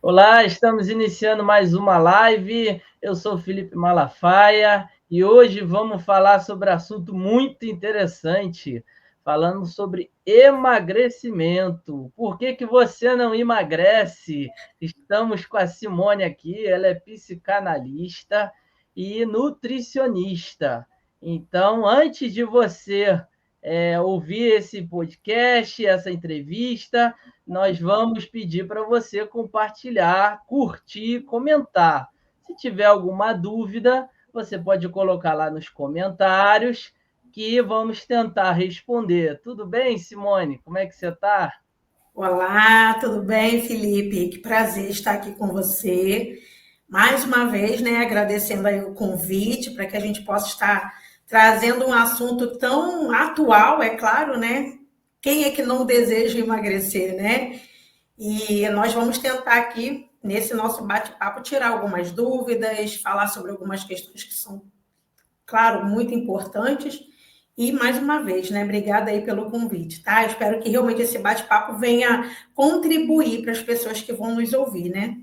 Olá, estamos iniciando mais uma live. Eu sou Felipe Malafaia e hoje vamos falar sobre um assunto muito interessante, falando sobre emagrecimento. Por que você não emagrece? Estamos com a Simone aqui, ela é psicanalista e nutricionista. Então, antes de você ouvir esse podcast, essa entrevista, nós vamos pedir para você compartilhar, curtir, comentar. Se tiver alguma dúvida, você pode colocar lá nos comentários que vamos tentar responder. Tudo bem, Simone? Como é que você está? Olá, tudo bem, Felipe? Que prazer estar aqui com você. Mais uma vez, né, agradecendo aí o convite para que a gente possa estar trazendo um assunto tão atual, é claro, né? Quem é que não deseja emagrecer, né? E nós vamos tentar aqui, nesse nosso bate-papo, tirar algumas dúvidas, falar sobre algumas questões que são, claro, muito importantes. E mais uma vez, né? Obrigada aí pelo convite, tá? Espero que realmente esse bate-papo venha contribuir para as pessoas que vão nos ouvir, né?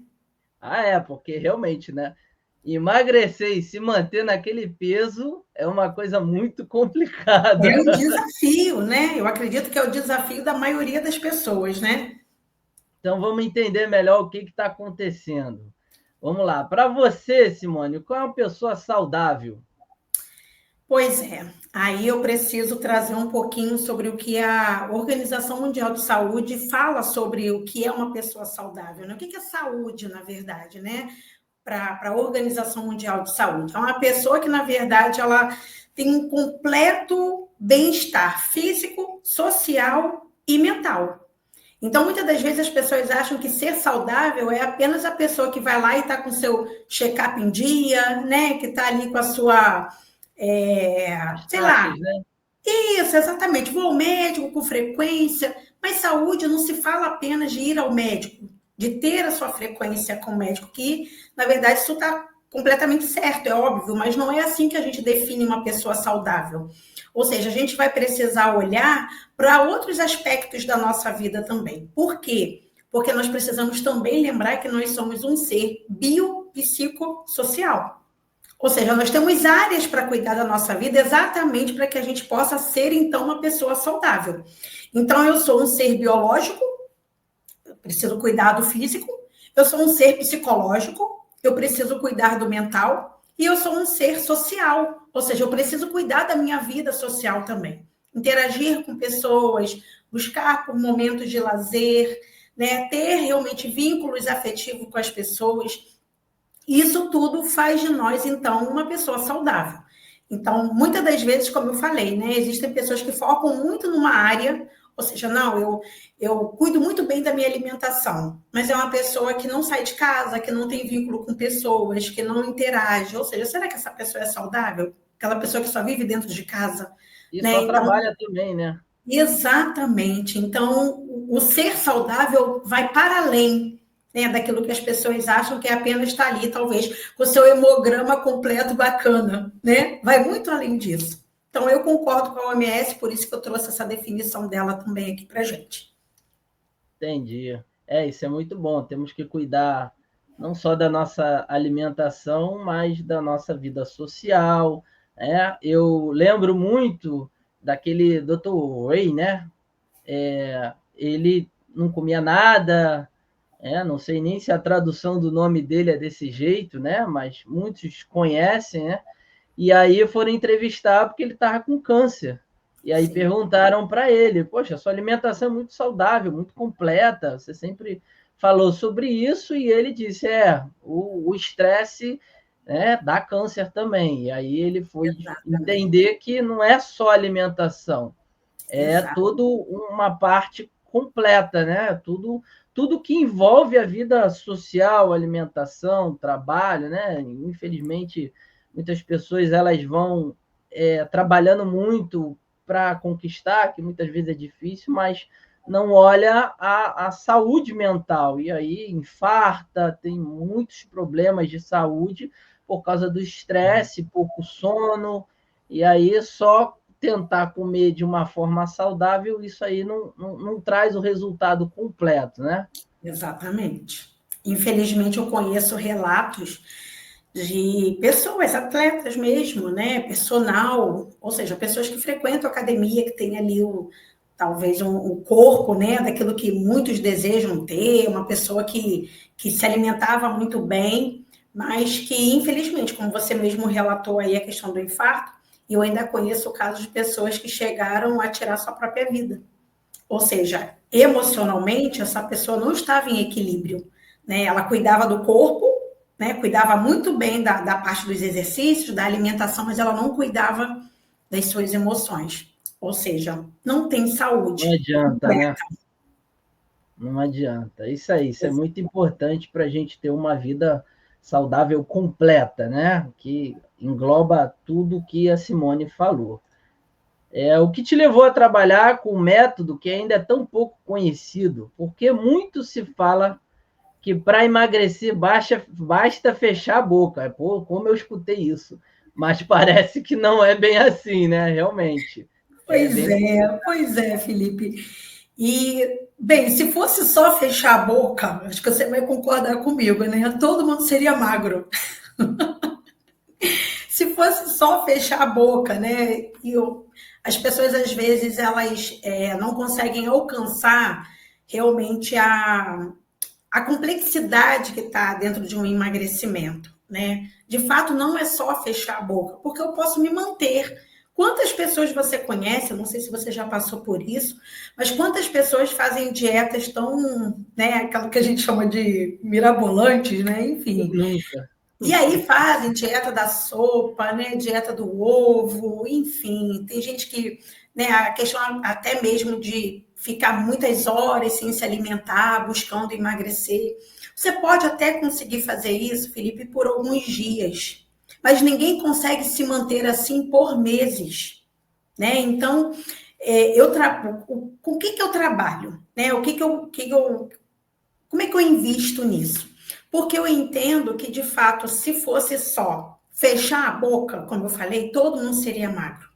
Porque realmente, né? Emagrecer e se manter naquele peso é uma coisa muito complicada. É um desafio, né? Eu acredito que é o desafio da maioria das pessoas, né? Então vamos entender melhor o que está acontecendo. Vamos lá. Para você, Simone, qual é uma pessoa saudável? Pois é, aí eu preciso trazer um pouquinho sobre o que a Organização Mundial de Saúde fala sobre o que é uma pessoa saudável, né? O que é saúde, na verdade, né? Para a Organização Mundial de Saúde. É uma pessoa que, na verdade, ela tem um completo bem-estar físico, social e mental. Então, muitas das vezes as pessoas acham que ser saudável é apenas a pessoa que vai lá e está com seu check-up em dia, né? Que está ali com a sua, As sei lá, taxas, né? isso, exatamente. Vou ao médico com frequência, mas saúde não se fala apenas de ir ao médico, de ter a sua frequência com o médico, que, na verdade, isso está completamente certo, é óbvio, mas não é assim que a gente define uma pessoa saudável. Ou seja, a gente vai precisar olhar para outros aspectos da nossa vida também. Por quê? Porque nós precisamos também lembrar que nós somos um ser biopsicossocial. Ou seja, nós temos áreas para cuidar da nossa vida exatamente para que a gente possa ser, então, uma pessoa saudável. Então, eu sou um ser biológico, eu preciso cuidar do físico, eu sou um ser psicológico, eu preciso cuidar do mental, e eu sou um ser social, ou seja, eu preciso cuidar da minha vida social também. Interagir com pessoas, buscar por momentos de lazer, né, ter realmente vínculos afetivos com as pessoas. Isso tudo faz de nós, então, uma pessoa saudável. Então, muitas das vezes, como eu falei, né, existem pessoas que focam muito numa área, ou seja, não, eu cuido muito bem da minha alimentação, mas é uma pessoa que não sai de casa, que não tem vínculo com pessoas, que não interage. Ou seja, será que essa pessoa é saudável? Aquela pessoa que só vive dentro de casa, E né? só Então, trabalha também, né? exatamente. Então, o ser saudável vai para além, né, daquilo que as pessoas acham que é apenas estar ali, talvez, com o seu hemograma completo bacana, né? Vai muito além disso. Então, eu concordo com a OMS, por isso que eu trouxe essa definição dela também aqui para gente. Entendi. Isso é muito bom. Temos que cuidar não só da nossa alimentação, mas da nossa vida social, né? Eu lembro muito daquele Dr. Ray, né? Ele não comia nada, não sei nem se a tradução do nome dele é desse jeito, né? Mas muitos conhecem, né? E aí foram entrevistar porque ele estava com câncer. E aí Sim, perguntaram para ele: Poxa, sua alimentação é muito saudável, muito completa, você sempre falou sobre isso. E ele disse: o estresse, né, dá câncer também. E aí ele foi exatamente. entender que não é só alimentação, é Exato. toda uma parte completa, né? Tudo que envolve a vida social, alimentação, trabalho, né? Infelizmente, muitas pessoas elas vão trabalhando muito para conquistar, que muitas vezes é difícil, mas não olha a saúde mental. E aí infarta, tem muitos problemas de saúde por causa do estresse, pouco sono, e aí só tentar comer de uma forma saudável, isso aí não traz o resultado completo, né? Exatamente. Infelizmente, eu conheço relatos de pessoas, atletas mesmo, né? Personal, ou seja, pessoas que frequentam a academia, que tem ali talvez um corpo, né? Daquilo que muitos desejam ter, uma pessoa que se alimentava muito bem, mas que, infelizmente, como você mesmo relatou aí a questão do infarto, eu ainda conheço casos de pessoas que chegaram a tirar sua própria vida. Ou seja, emocionalmente, essa pessoa não estava em equilíbrio, né? Ela cuidava do corpo, né? Cuidava muito bem da parte dos exercícios, da alimentação, mas ela não cuidava das suas emoções. Ou seja, não tem Não saúde adianta, completa. né? Não adianta. Isso aí, isso é muito importante para a gente ter uma vida saudável completa, né? Que engloba tudo que a Simone falou. O que te levou a trabalhar com um método que ainda é tão pouco conhecido? Porque muito se fala que para emagrecer basta fechar a boca. Pô, como eu escutei isso. Mas parece que não é bem assim, né? Realmente. É bem Pois é, Felipe. E, bem, se fosse só fechar a boca, acho que você vai concordar comigo, né? Todo mundo seria magro. Se fosse só fechar a boca, né? As pessoas, às vezes, elas não conseguem alcançar realmente a complexidade que está dentro de um emagrecimento, né? De fato, não é só fechar a boca, porque eu posso me manter. Quantas pessoas você conhece? Eu não sei se você já passou por isso, mas quantas pessoas fazem dietas tão, né? Aquilo que a gente chama de mirabolantes, né? Enfim. nunca. E aí fazem dieta da sopa, né? Dieta do ovo, enfim. Tem gente que, né? A questão até mesmo de ficar muitas horas sem se alimentar, buscando emagrecer. Você pode até conseguir fazer isso, Felipe, por alguns dias, mas ninguém consegue se manter assim por meses, né? Então, com o que eu trabalho, né? Como é que eu invisto nisso? Porque eu entendo que, de fato, se fosse só fechar a boca, como eu falei, todo mundo seria magro.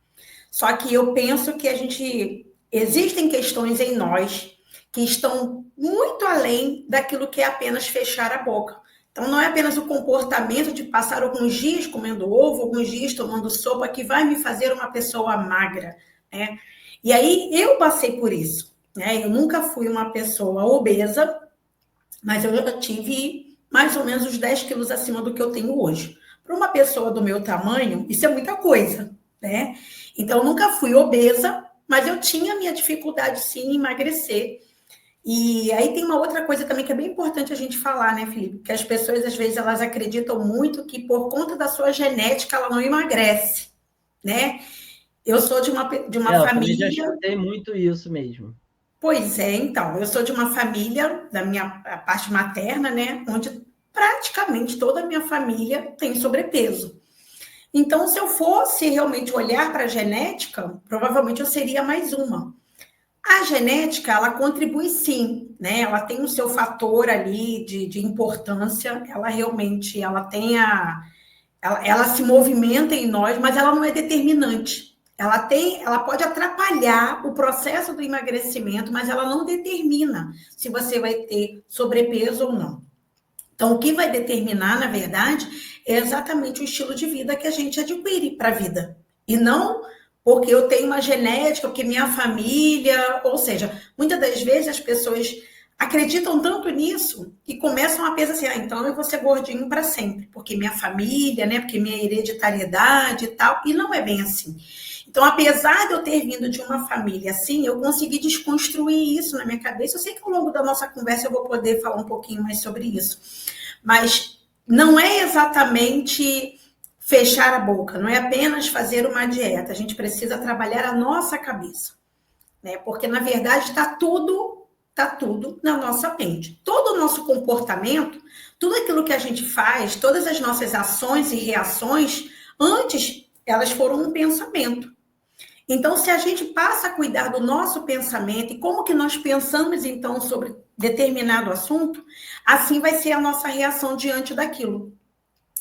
Só que eu penso que existem questões em nós que estão muito além daquilo que é apenas fechar a boca. Então, não é apenas o comportamento de passar alguns dias comendo ovo, alguns dias tomando sopa, que vai me fazer uma pessoa magra, né? E aí, eu passei por isso, né? Eu nunca fui uma pessoa obesa, mas eu já tive mais ou menos os 10 quilos acima do que eu tenho hoje. Para uma pessoa do meu tamanho, isso é muita coisa, né? Então, eu nunca fui obesa, mas eu tinha minha dificuldade, sim, em emagrecer. E aí tem uma outra coisa também que é bem importante a gente falar, né, Felipe? Que as pessoas, às vezes, elas acreditam muito que por conta da sua genética, ela não emagrece, né? Eu sou de uma Eu também já família. escutei muito isso mesmo. Pois é, então, eu sou de uma família, da minha parte materna, né, onde praticamente toda a minha família tem sobrepeso. Então, se eu fosse realmente olhar para a genética, provavelmente eu seria mais uma. A genética, ela contribui sim, né? Ela tem o seu fator ali de importância, ela realmente, ela se movimenta em nós, mas ela não é determinante. Ela pode atrapalhar o processo do emagrecimento, mas ela não determina se você vai ter sobrepeso ou não. Então, o que vai determinar, na verdade, é exatamente o estilo de vida que a gente adquire para a vida. E não porque eu tenho uma genética, porque minha família, ou seja, muitas das vezes as pessoas acreditam tanto nisso que começam a pensar assim, então eu vou ser gordinho para sempre, porque minha família, né, porque minha hereditariedade e tal, e não é bem assim. Então, apesar de eu ter vindo de uma família assim, eu consegui desconstruir isso na minha cabeça. Eu sei que ao longo da nossa conversa eu vou poder falar um pouquinho mais sobre isso. Mas não é exatamente fechar a boca, não é apenas fazer uma dieta. A gente precisa trabalhar a nossa cabeça, né? Porque, na verdade, está tudo na nossa mente. Todo o nosso comportamento, tudo aquilo que a gente faz, todas as nossas ações e reações, antes elas foram um pensamento. Então, se a gente passa a cuidar do nosso pensamento e como que nós pensamos, então, sobre determinado assunto, assim vai ser a nossa reação diante daquilo.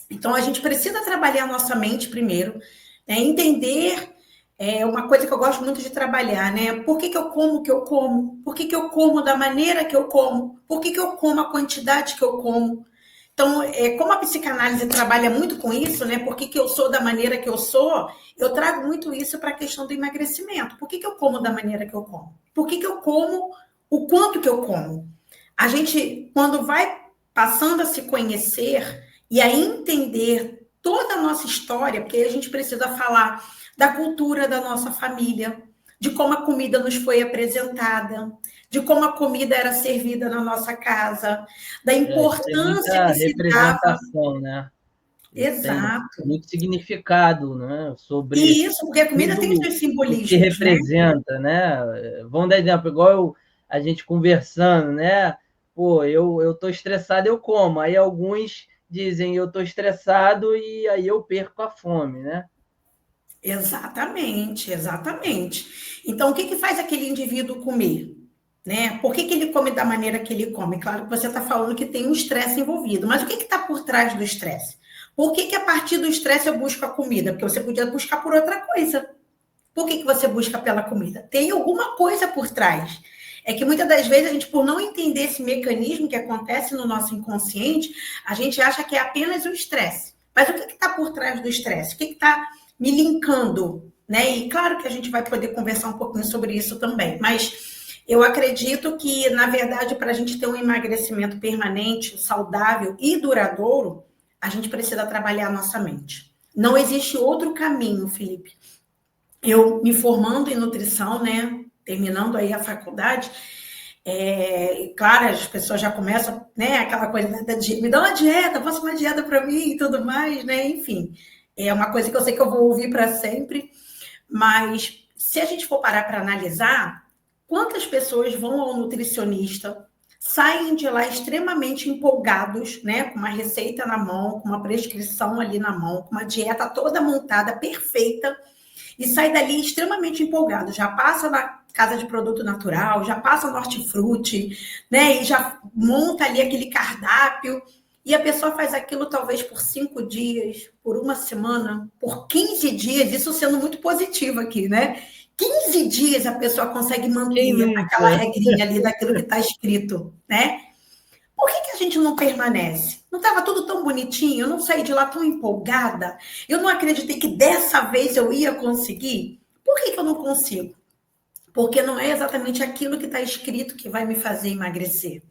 Então, a gente precisa trabalhar a nossa mente primeiro, né? Entender É uma coisa que eu gosto muito de trabalhar, né? Por que eu como o que eu como? Por que eu como da maneira que eu como? Por que eu como a quantidade que eu como? Então, como a psicanálise trabalha muito com isso, né? Por que eu sou da maneira que eu sou? Eu trago muito isso para a questão do emagrecimento. Por que eu como da maneira que eu como? Por que eu como o quanto que eu como? A gente, quando vai passando a se conhecer e a entender toda a nossa história, porque a gente precisa falar da cultura da nossa família, de como a comida nos foi apresentada, de como a comida era servida na nossa casa, da Isso tem importância muita que se dava. representação, né? Isso tem Exato. muito significado, né? Sobre E isso, porque a comida tem os tudo seus o que simbolismos, né? representa, né? Vamos dar exemplo, igual a gente conversando, né? Pô, eu tô estressado, eu como. Aí alguns dizem eu tô estressado e aí eu perco a fome, né? Exatamente, exatamente. Então, o que que faz aquele indivíduo comer? Né? Por que ele come da maneira que ele come? Claro que você está falando que tem um estresse envolvido, mas o que está por trás do estresse? Por que a partir do estresse eu busco a comida? Porque você podia buscar por outra coisa. Por que você busca pela comida? Tem alguma coisa por trás. É que muitas das vezes a gente, por não entender esse mecanismo que acontece no nosso inconsciente, a gente acha que é apenas o estresse. Mas o que está por trás do estresse? O que está me linkando? Né? E claro que a gente vai poder conversar um pouquinho sobre isso também. Mas eu acredito que, na verdade, para a gente ter um emagrecimento permanente, saudável e duradouro, a gente precisa trabalhar a nossa mente. Não existe outro caminho, Felipe. Eu me formando em nutrição, né? Terminando aí a faculdade, e claro, as pessoas já começam, né? Aquela coisa da dieta, me dá uma dieta, faça uma dieta para mim e tudo mais, né? Enfim, é uma coisa que eu sei que eu vou ouvir para sempre, mas se a gente for parar para analisar, quantas pessoas vão ao nutricionista, saem de lá extremamente empolgados, né? Com uma receita na mão, com uma prescrição ali na mão, com uma dieta toda montada, perfeita, e sai dali extremamente empolgado. Já passa na casa de produto natural, já passa no hortifruti, né? E já monta ali aquele cardápio. E a pessoa faz aquilo talvez por 5 dias, por uma semana, por 15 dias, isso sendo muito positivo aqui, né? 15 dias a pessoa consegue Quem manter aquela nunca? regrinha ali daquilo que está escrito, né? Por que a gente não permanece? Não estava tudo tão bonitinho? Eu não saí de lá tão empolgada? Eu não acreditei que dessa vez eu ia conseguir? Por que eu não consigo? Porque não é exatamente aquilo que está escrito que vai me fazer emagrecer.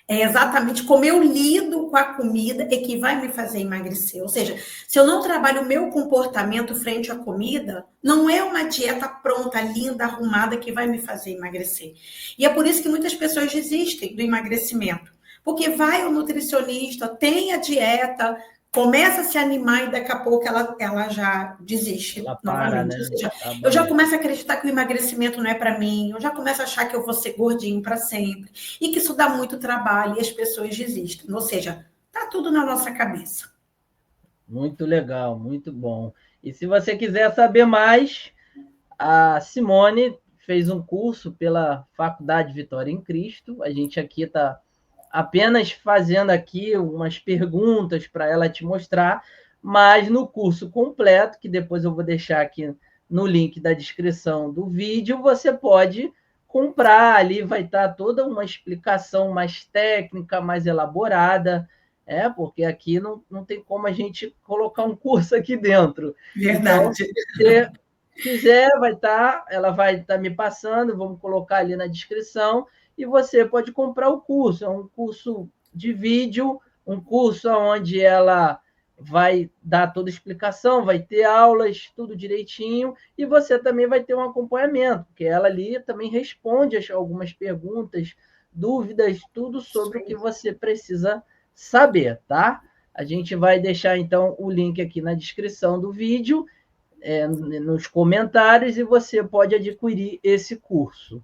É exatamente como eu lido com a comida é que vai me fazer emagrecer. Ou seja, se eu não trabalho o meu comportamento frente à comida, não é uma dieta pronta, linda, arrumada que vai me fazer emagrecer. E é por isso que muitas pessoas desistem do emagrecimento. Porque vai o nutricionista, tem a dieta, começa a se animar e daqui a pouco ela já desiste Ela para, novamente. né? Ou seja, eu Acaba já aí. começo a acreditar que o emagrecimento não é para mim, eu já começo a achar que eu vou ser gordinho para sempre, e que isso dá muito trabalho e as pessoas desistem. Ou seja, tá tudo na nossa cabeça. Muito legal, muito bom. E se você quiser saber mais, a Simone fez um curso pela Faculdade Vitória em Cristo. A gente aqui está apenas fazendo aqui umas perguntas para ela te mostrar, mas no curso completo, que depois eu vou deixar aqui no link da descrição do vídeo, você pode comprar ali, vai estar toda uma explicação mais técnica, mais elaborada, porque aqui não tem como a gente colocar um curso aqui dentro. Então, Verdade. se você quiser, ela vai estar me passando, vamos colocar ali na descrição, e você pode comprar o curso. É um curso de vídeo, um curso onde ela vai dar toda a explicação, vai ter aulas, tudo direitinho, e você também vai ter um acompanhamento, porque ela ali também responde algumas perguntas, dúvidas, tudo sobre o que você precisa saber, tá? A gente vai deixar então o link aqui na descrição do vídeo, nos comentários, e você pode adquirir esse curso.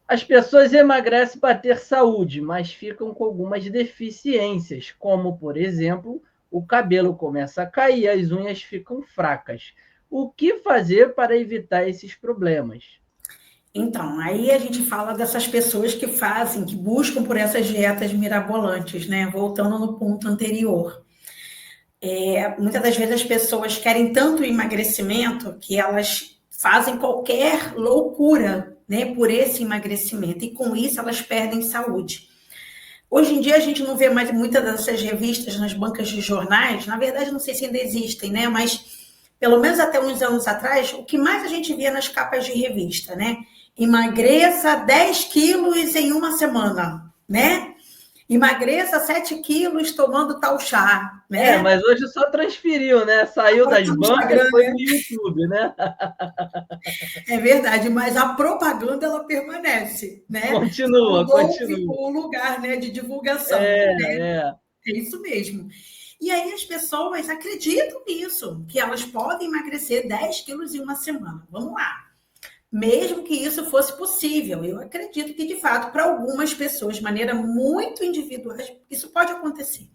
As pessoas emagrecem para ter saúde, mas ficam com algumas deficiências, como, por exemplo, o cabelo começa a cair, as unhas ficam fracas. O que fazer para evitar esses problemas? Então, aí a gente fala dessas pessoas que fazem, que buscam por essas dietas mirabolantes, né? Voltando no ponto anterior. Muitas das vezes as pessoas querem tanto emagrecimento que elas fazem qualquer loucura, né, por esse emagrecimento, e com isso elas perdem saúde. Hoje em dia a gente não vê mais muitas dessas revistas nas bancas de jornais, na verdade não sei se ainda existem, né, mas pelo menos até uns anos atrás, o que mais a gente via nas capas de revista, né? Emagreça 10 quilos em uma semana, né? Emagreça 7 quilos tomando tal chá, né? Mas hoje só transferiu, né? Saiu das bancas e foi no YouTube, né? É verdade, mas a propaganda ela permanece, né? Continua. O lugar, né, de divulgação, né? É. É isso mesmo. E aí as pessoas acreditam nisso, que elas podem emagrecer 10 quilos em uma semana. Vamos lá. Mesmo que isso fosse possível, eu acredito que, de fato, para algumas pessoas, de maneira muito individual, isso pode acontecer.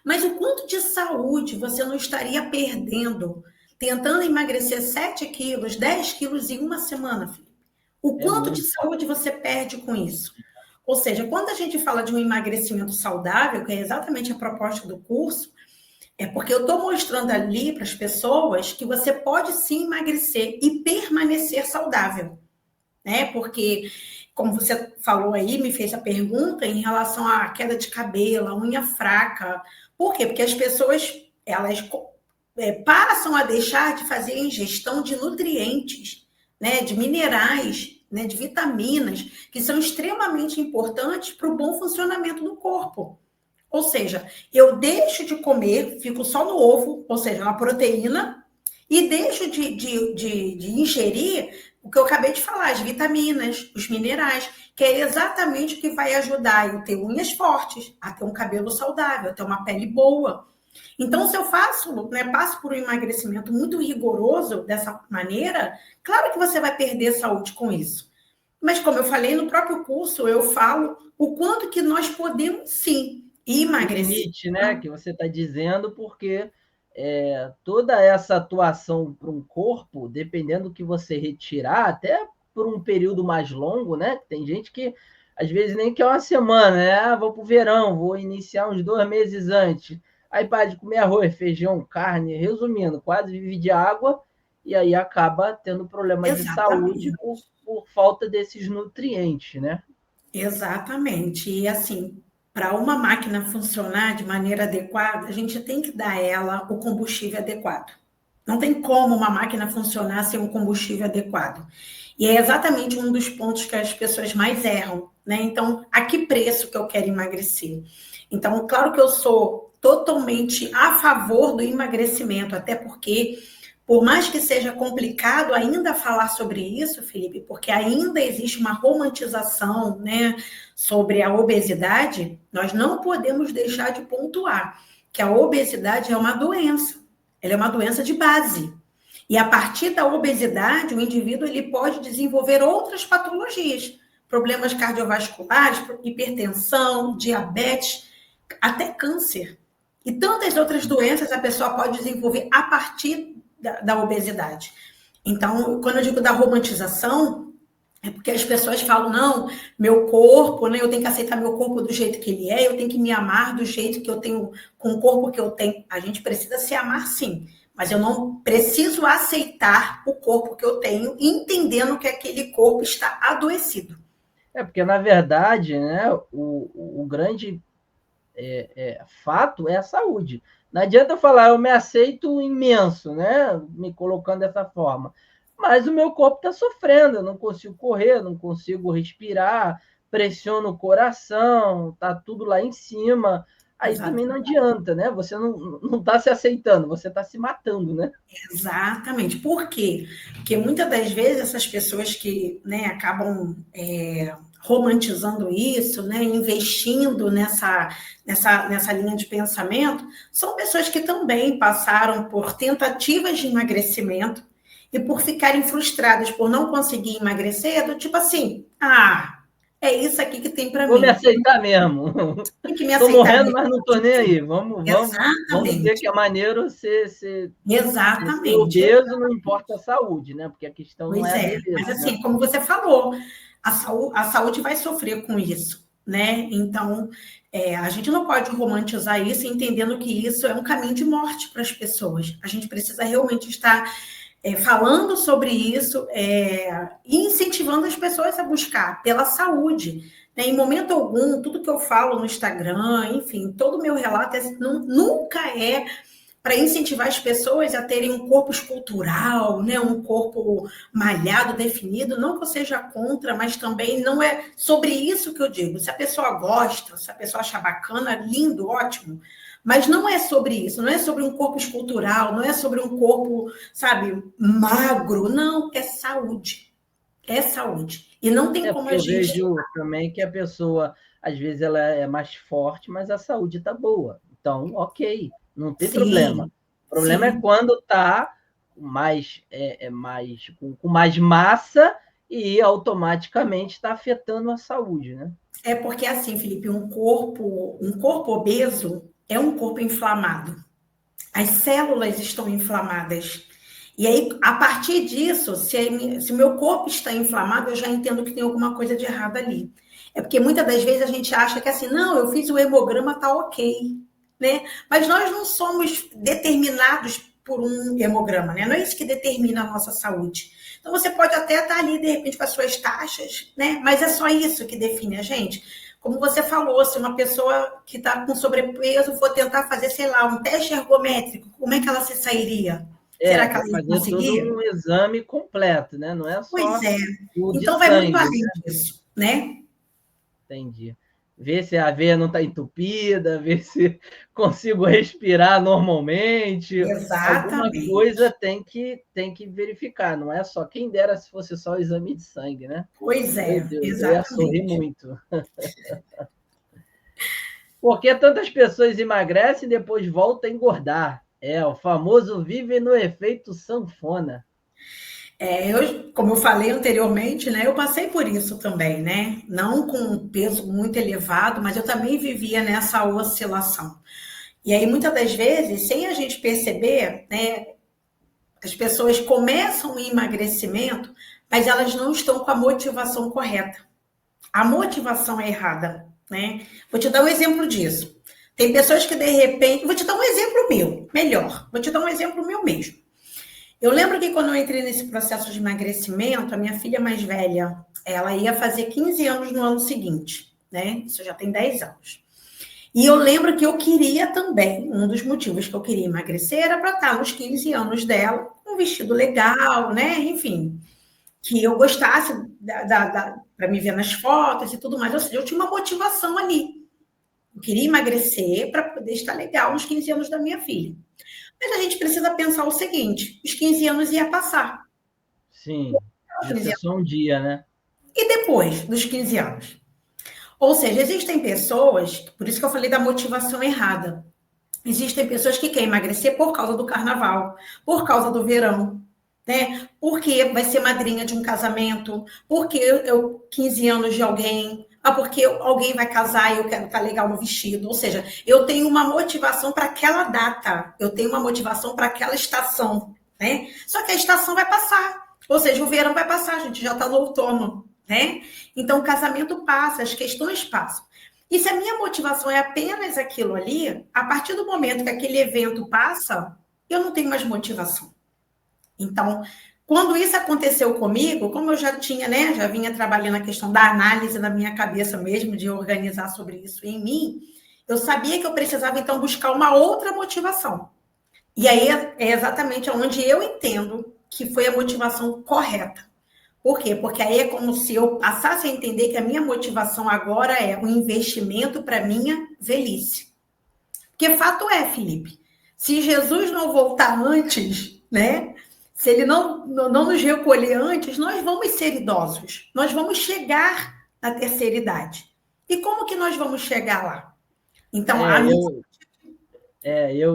Mas o quanto de saúde você não estaria perdendo tentando emagrecer 7 quilos, 10 quilos em uma semana, Felipe? O quanto de saúde você perde com isso? Ou seja, quando a gente fala de um emagrecimento saudável, que é exatamente a proposta do curso, é porque eu estou mostrando ali para as pessoas que você pode sim emagrecer e permanecer saudável, né? Porque, como você falou aí, me fez a pergunta em relação à queda de cabelo, a unha fraca. Por quê? Porque as pessoas, elas passam a deixar de fazer a ingestão de nutrientes, né? De minerais, né? De vitaminas, que são extremamente importantes para o bom funcionamento do corpo. Ou seja, eu deixo de comer, fico só no ovo, ou seja, na proteína, e deixo de ingerir o que eu acabei de falar, as vitaminas, os minerais, que é exatamente o que vai ajudar eu ter unhas fortes, a ter um cabelo saudável, a ter uma pele boa. Então, se eu faço, né, passo por um emagrecimento muito rigoroso dessa maneira, claro que você vai perder saúde com isso. Mas, como eu falei no próprio curso, eu falo o quanto que nós podemos, sim, emagrecer. O limite, né, que você está dizendo, porque toda essa atuação para um corpo, dependendo do que você retirar, até por um período mais longo, né? Tem gente que às vezes nem quer uma semana, né? Vou para o verão, vou iniciar uns 2 meses antes. Aí para de comer arroz, feijão, carne, resumindo, quase vive de água e aí acaba tendo problema de saúde por falta desses nutrientes, né? Exatamente. E assim, para uma máquina funcionar de maneira adequada, a gente tem que dar a ela o combustível adequado. Não tem como uma máquina funcionar sem um combustível adequado. E é exatamente um dos pontos que as pessoas mais erram, né? Então, a que preço que eu quero emagrecer? Então, claro que eu sou totalmente a favor do emagrecimento, até porque, por mais que seja complicado ainda falar sobre isso, Felipe, porque ainda existe uma romantização, né, sobre a obesidade, nós não podemos deixar de pontuar que a obesidade é uma doença. Ela é uma doença de base. E a partir da obesidade, o indivíduo ele pode desenvolver outras patologias, problemas cardiovasculares, hipertensão, diabetes, até câncer. E tantas outras doenças a pessoa pode desenvolver a partir da obesidade. Então, quando eu digo da romantização, é porque as pessoas falam, não, meu corpo, né, eu tenho que aceitar meu corpo do jeito que ele é, eu tenho que me amar do jeito que eu tenho, com o corpo que eu tenho. A gente precisa se amar, sim, mas eu não preciso aceitar o corpo que eu tenho, entendendo que aquele corpo está adoecido. Porque, na verdade, né, o grande fato é a saúde. Não adianta eu falar, eu me aceito imenso, né? Me colocando dessa forma. Mas o meu corpo está sofrendo, eu não consigo correr, não consigo respirar, pressiono o coração, tá tudo lá em cima. Aí também não adianta, né? Você não está se aceitando, você está se matando, né? Exatamente. Por quê? Porque muitas das vezes essas pessoas que, né, acabam romantizando isso, né, investindo nessa linha de pensamento, são pessoas que também passaram por tentativas de emagrecimento e por ficarem frustradas por não conseguir emagrecer, do tipo assim, é isso aqui que tem para mim. Vou me aceitar mesmo. Tem que me aceitar. Estou morrendo, mesmo. Mas não estou nem aí. Vamos ver que é maneiro ser obeso, não importa a saúde, né? Porque a questão não é a beleza. Mas assim, né? como você falou, a saúde vai sofrer com isso, né? Então, a gente não pode romantizar isso, entendendo que isso é um caminho de morte para as pessoas. A gente precisa realmente estar falando sobre isso e incentivando as pessoas a buscar pela saúde. Né? Em momento algum, tudo que eu falo no Instagram, enfim, todo o meu relato nunca é para incentivar as pessoas a terem um corpo escultural, né? Um corpo malhado, definido. Não que eu seja contra, mas também não é sobre isso que eu digo. Se a pessoa gosta, se a pessoa acha bacana, lindo, ótimo. Mas não é sobre isso, não é sobre um corpo escultural, não é sobre um corpo, sabe, magro. Não, é saúde. É saúde. E não tem como Porque a eu gente. vejo também que a pessoa, às vezes, ela é mais forte, mas a saúde está boa. Então, ok, não tem problema. Sim, O problema é sim. quando está com mais massa e automaticamente está afetando a saúde, né? É porque, assim, Felipe, um corpo obeso é um corpo inflamado. As células estão inflamadas. E aí, a partir disso, se o meu corpo está inflamado, eu já entendo que tem alguma coisa de errado ali. É porque muitas das vezes a gente acha que assim, não, eu fiz o hemograma, tá ok, né? Mas nós não somos determinados por um hemograma, né? Não é isso que determina a nossa saúde. Então você pode até estar ali, de repente, com as suas taxas, né? Mas é só isso que define a gente. Como você falou, se uma pessoa que está com sobrepeso for tentar fazer, sei lá, um teste ergométrico, como é que ela se sairia? Será que Para ela ia fazer todo conseguir? um exame completo, né? Não é Pois só é. o de Então vai muito sangue, além né? disso, né? Entendi. Ver se a veia não está entupida, ver se consigo respirar normalmente. Alguma coisa Exatamente. tem que verificar. Não é só quem dera se fosse só o exame de sangue, né? Pois Meu é, Deus, eu ia sorrir exatamente. muito. Por que tantas pessoas emagrecem e depois voltam a engordar? É, o famoso vive no efeito sanfona. Como eu falei anteriormente, né, eu passei por isso também, né? Não com um peso muito elevado, mas eu também vivia nessa oscilação. E aí, muitas das vezes, sem a gente perceber, né, as pessoas começam o emagrecimento, mas elas não estão com a motivação correta. A motivação é errada, né? Vou te dar um exemplo disso. Tem pessoas que, de repente... Vou te dar um exemplo meu, melhor. Vou te dar um exemplo meu mesmo. Eu lembro que quando eu entrei nesse processo de emagrecimento, a minha filha mais velha, ela ia fazer 15 anos no ano seguinte, né? Isso já tem 10 anos. E eu lembro que eu queria também, um dos motivos que eu queria emagrecer era para estar nos 15 anos dela, com um vestido legal, né? Enfim, que eu gostasse para me ver nas fotos e tudo mais. Ou seja, eu tinha uma motivação ali. Eu queria emagrecer para poder estar legal nos 15 anos da minha filha. Mas a gente precisa pensar o seguinte: os 15 anos ia passar. Sim, ia ser só um dia, né? E depois dos 15 anos? Ou seja, existem pessoas, por isso que eu falei da motivação errada. Existem pessoas que querem emagrecer por causa do carnaval, por causa do verão, né? Porque vai ser madrinha de um casamento, porque eu 15 anos de alguém, porque alguém vai casar e eu quero estar legal no vestido. Ou seja, eu tenho uma motivação para aquela data, eu tenho uma motivação para aquela estação, né? Só que a estação vai passar. Ou seja, o verão vai passar, a gente já está no outono, né? Então o casamento passa, as questões passam. E se a minha motivação é apenas aquilo ali, a partir do momento que aquele evento passa, eu não tenho mais motivação. Então, quando isso aconteceu comigo, como eu já tinha, né, já vinha trabalhando a questão da análise na minha cabeça mesmo, de organizar sobre isso em mim, eu sabia que eu precisava, então, buscar uma outra motivação. E aí é exatamente onde eu entendo que foi a motivação correta. Por quê? Porque aí é como se eu passasse a entender que a minha motivação agora é um investimento para minha velhice. Porque fato é, Felipe, se Jesus não voltar antes, né? Se ele não nos recolher antes, nós vamos ser idosos. Nós vamos chegar na terceira idade. E como que nós vamos chegar lá? Então, a É, minha...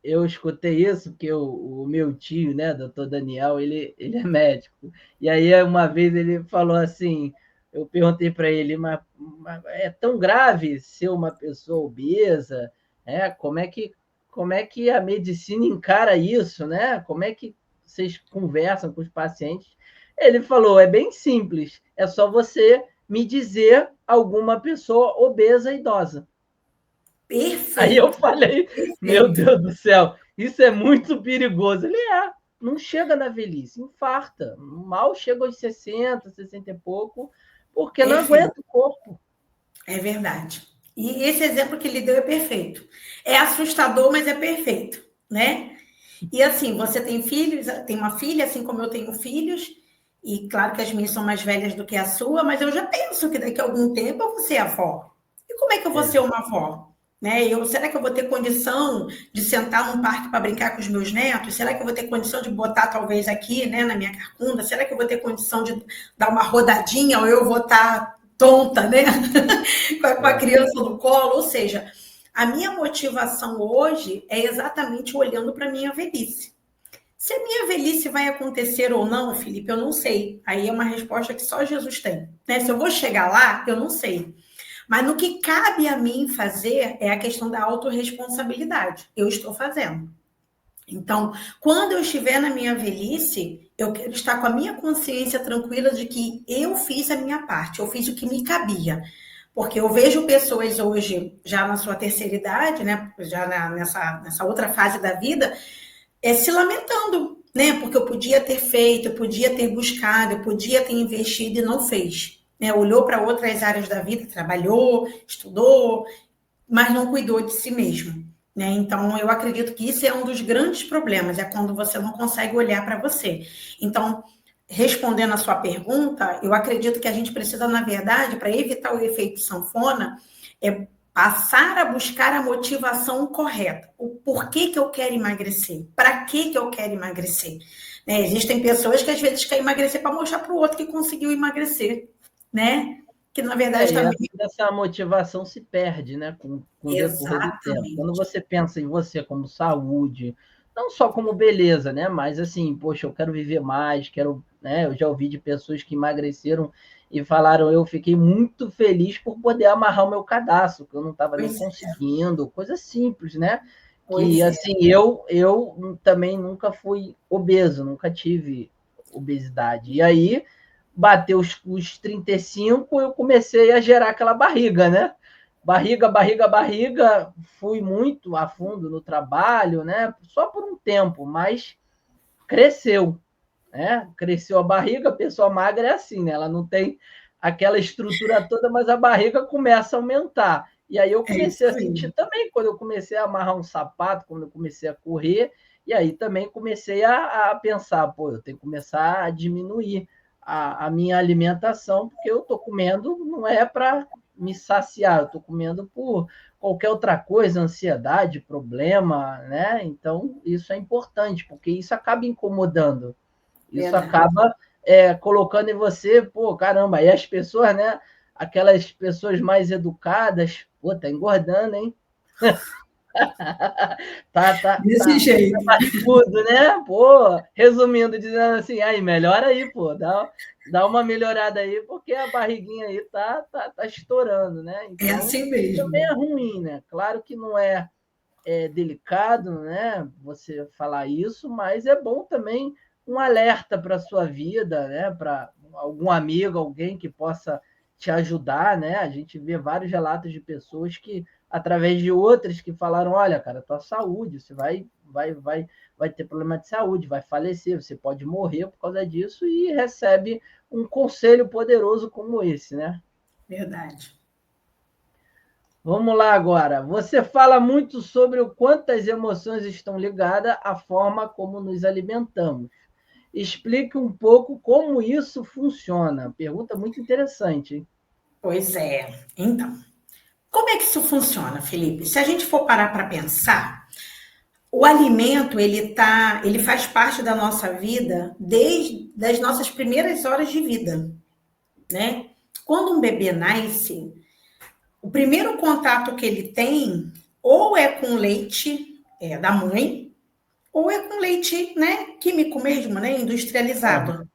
eu escutei isso, porque o meu tio, né, doutor Daniel, ele é médico. E aí, uma vez, ele falou assim, eu perguntei para ele, mas é tão grave ser uma pessoa obesa? Como é que a medicina encara isso, né? Como é que vocês conversam com os pacientes? Ele falou, é bem simples, é só você me dizer alguma pessoa obesa e idosa. Perfeito. Aí eu falei, meu Deus do céu, isso é muito perigoso. Ele não chega na velhice, infarta. Mal chega aos 60, 60 e pouco, porque não aguenta o corpo. É verdade. E esse exemplo que ele deu é perfeito. É assustador, mas é perfeito, né? E assim, você tem filhos, tem uma filha, assim como eu tenho filhos, e claro que as minhas são mais velhas do que a sua, mas eu já penso que daqui a algum tempo eu vou ser avó. E como é que eu vou ser uma avó? Né? Será que eu vou ter condição de sentar num parque para brincar com os meus netos? Será que eu vou ter condição de botar, talvez, aqui, né, na minha carcunda? Será que eu vou ter condição de dar uma rodadinha ou eu vou estar tonta, né? com a criança no colo? Ou seja, a minha motivação hoje é exatamente olhando para a minha velhice. Se a minha velhice vai acontecer ou não, Felipe, eu não sei. Aí é uma resposta que só Jesus tem. Né? Se eu vou chegar lá, eu não sei. Mas no que cabe a mim fazer é a questão da autorresponsabilidade. Eu estou fazendo. Então, quando eu estiver na minha velhice, eu quero estar com a minha consciência tranquila de que eu fiz a minha parte, eu fiz o que me cabia. Porque eu vejo pessoas hoje, já na sua terceira idade, né, já nessa outra fase da vida, se lamentando, né? Porque eu podia ter feito, eu podia ter buscado, eu podia ter investido e não fez. Né? Olhou para outras áreas da vida, trabalhou, estudou, mas não cuidou de si mesmo. Né? Então, eu acredito que isso é um dos grandes problemas, é quando você não consegue olhar para você. Então, respondendo a sua pergunta, eu acredito que a gente precisa, na verdade, para evitar o efeito sanfona, passar a buscar a motivação correta. O porquê que eu quero emagrecer? Para que eu quero emagrecer? Né? Existem pessoas que às vezes querem emagrecer para mostrar para o outro que conseguiu emagrecer, né? Que na verdade também... essa motivação se perde, né, com o decorrer do tempo. Quando você pensa em você como saúde, não só como beleza, né, mas assim, poxa, eu quero viver mais, quero, né, eu já ouvi de pessoas que emagreceram e falaram, eu fiquei muito feliz por poder amarrar o meu cadastro, que eu não estava nem conseguindo, coisa simples, né? Que assim, eu também nunca fui obeso, nunca tive obesidade. E aí bateu os 35, eu comecei a gerar aquela barriga, né? Barriga, fui muito a fundo no trabalho, né? Só por um tempo, mas cresceu, né? Cresceu a barriga, a pessoa magra é assim, né? Ela não tem aquela estrutura toda, mas a barriga começa a aumentar. E aí eu comecei a sentir também, quando eu comecei a amarrar um sapato, quando eu comecei a correr, e aí também comecei a pensar, pô, eu tenho que começar a diminuir a minha alimentação, porque eu estou comendo, não é para me saciar, eu estou comendo por qualquer outra coisa, ansiedade, problema, né? Então, isso é importante, porque isso acaba incomodando. Isso acaba colocando em você, pô, caramba, aí as pessoas, né? Aquelas pessoas mais educadas, pô, tá engordando, hein? Desse jeito. Tudo, né? Pô, resumindo, dizendo assim, aí, melhora aí, pô, dá uma melhorada aí, porque a barriguinha aí tá estourando, né? Então, é assim mesmo. Também é ruim, né? Claro que não é delicado, né? Você falar isso, mas é bom também um alerta para a sua vida, né? Para algum amigo, alguém que possa te ajudar, né? A gente vê vários relatos de pessoas que, através de outras, que falaram, olha, cara, tua saúde, você vai ter problema de saúde, vai falecer, você pode morrer por causa disso, e recebe um conselho poderoso como esse, né? Verdade. Vamos lá agora. Você fala muito sobre o quanto as emoções estão ligadas à forma como nos alimentamos. Explique um pouco como isso funciona. Pergunta muito interessante, hein? Pois é. Então, como é que isso funciona, Felipe? Se a gente for parar para pensar, o alimento ele faz parte da nossa vida desde as nossas primeiras horas de vida, né? Quando um bebê nasce, o primeiro contato que ele tem ou é com leite da mãe, ou é com leite, né, químico mesmo, né, industrializado.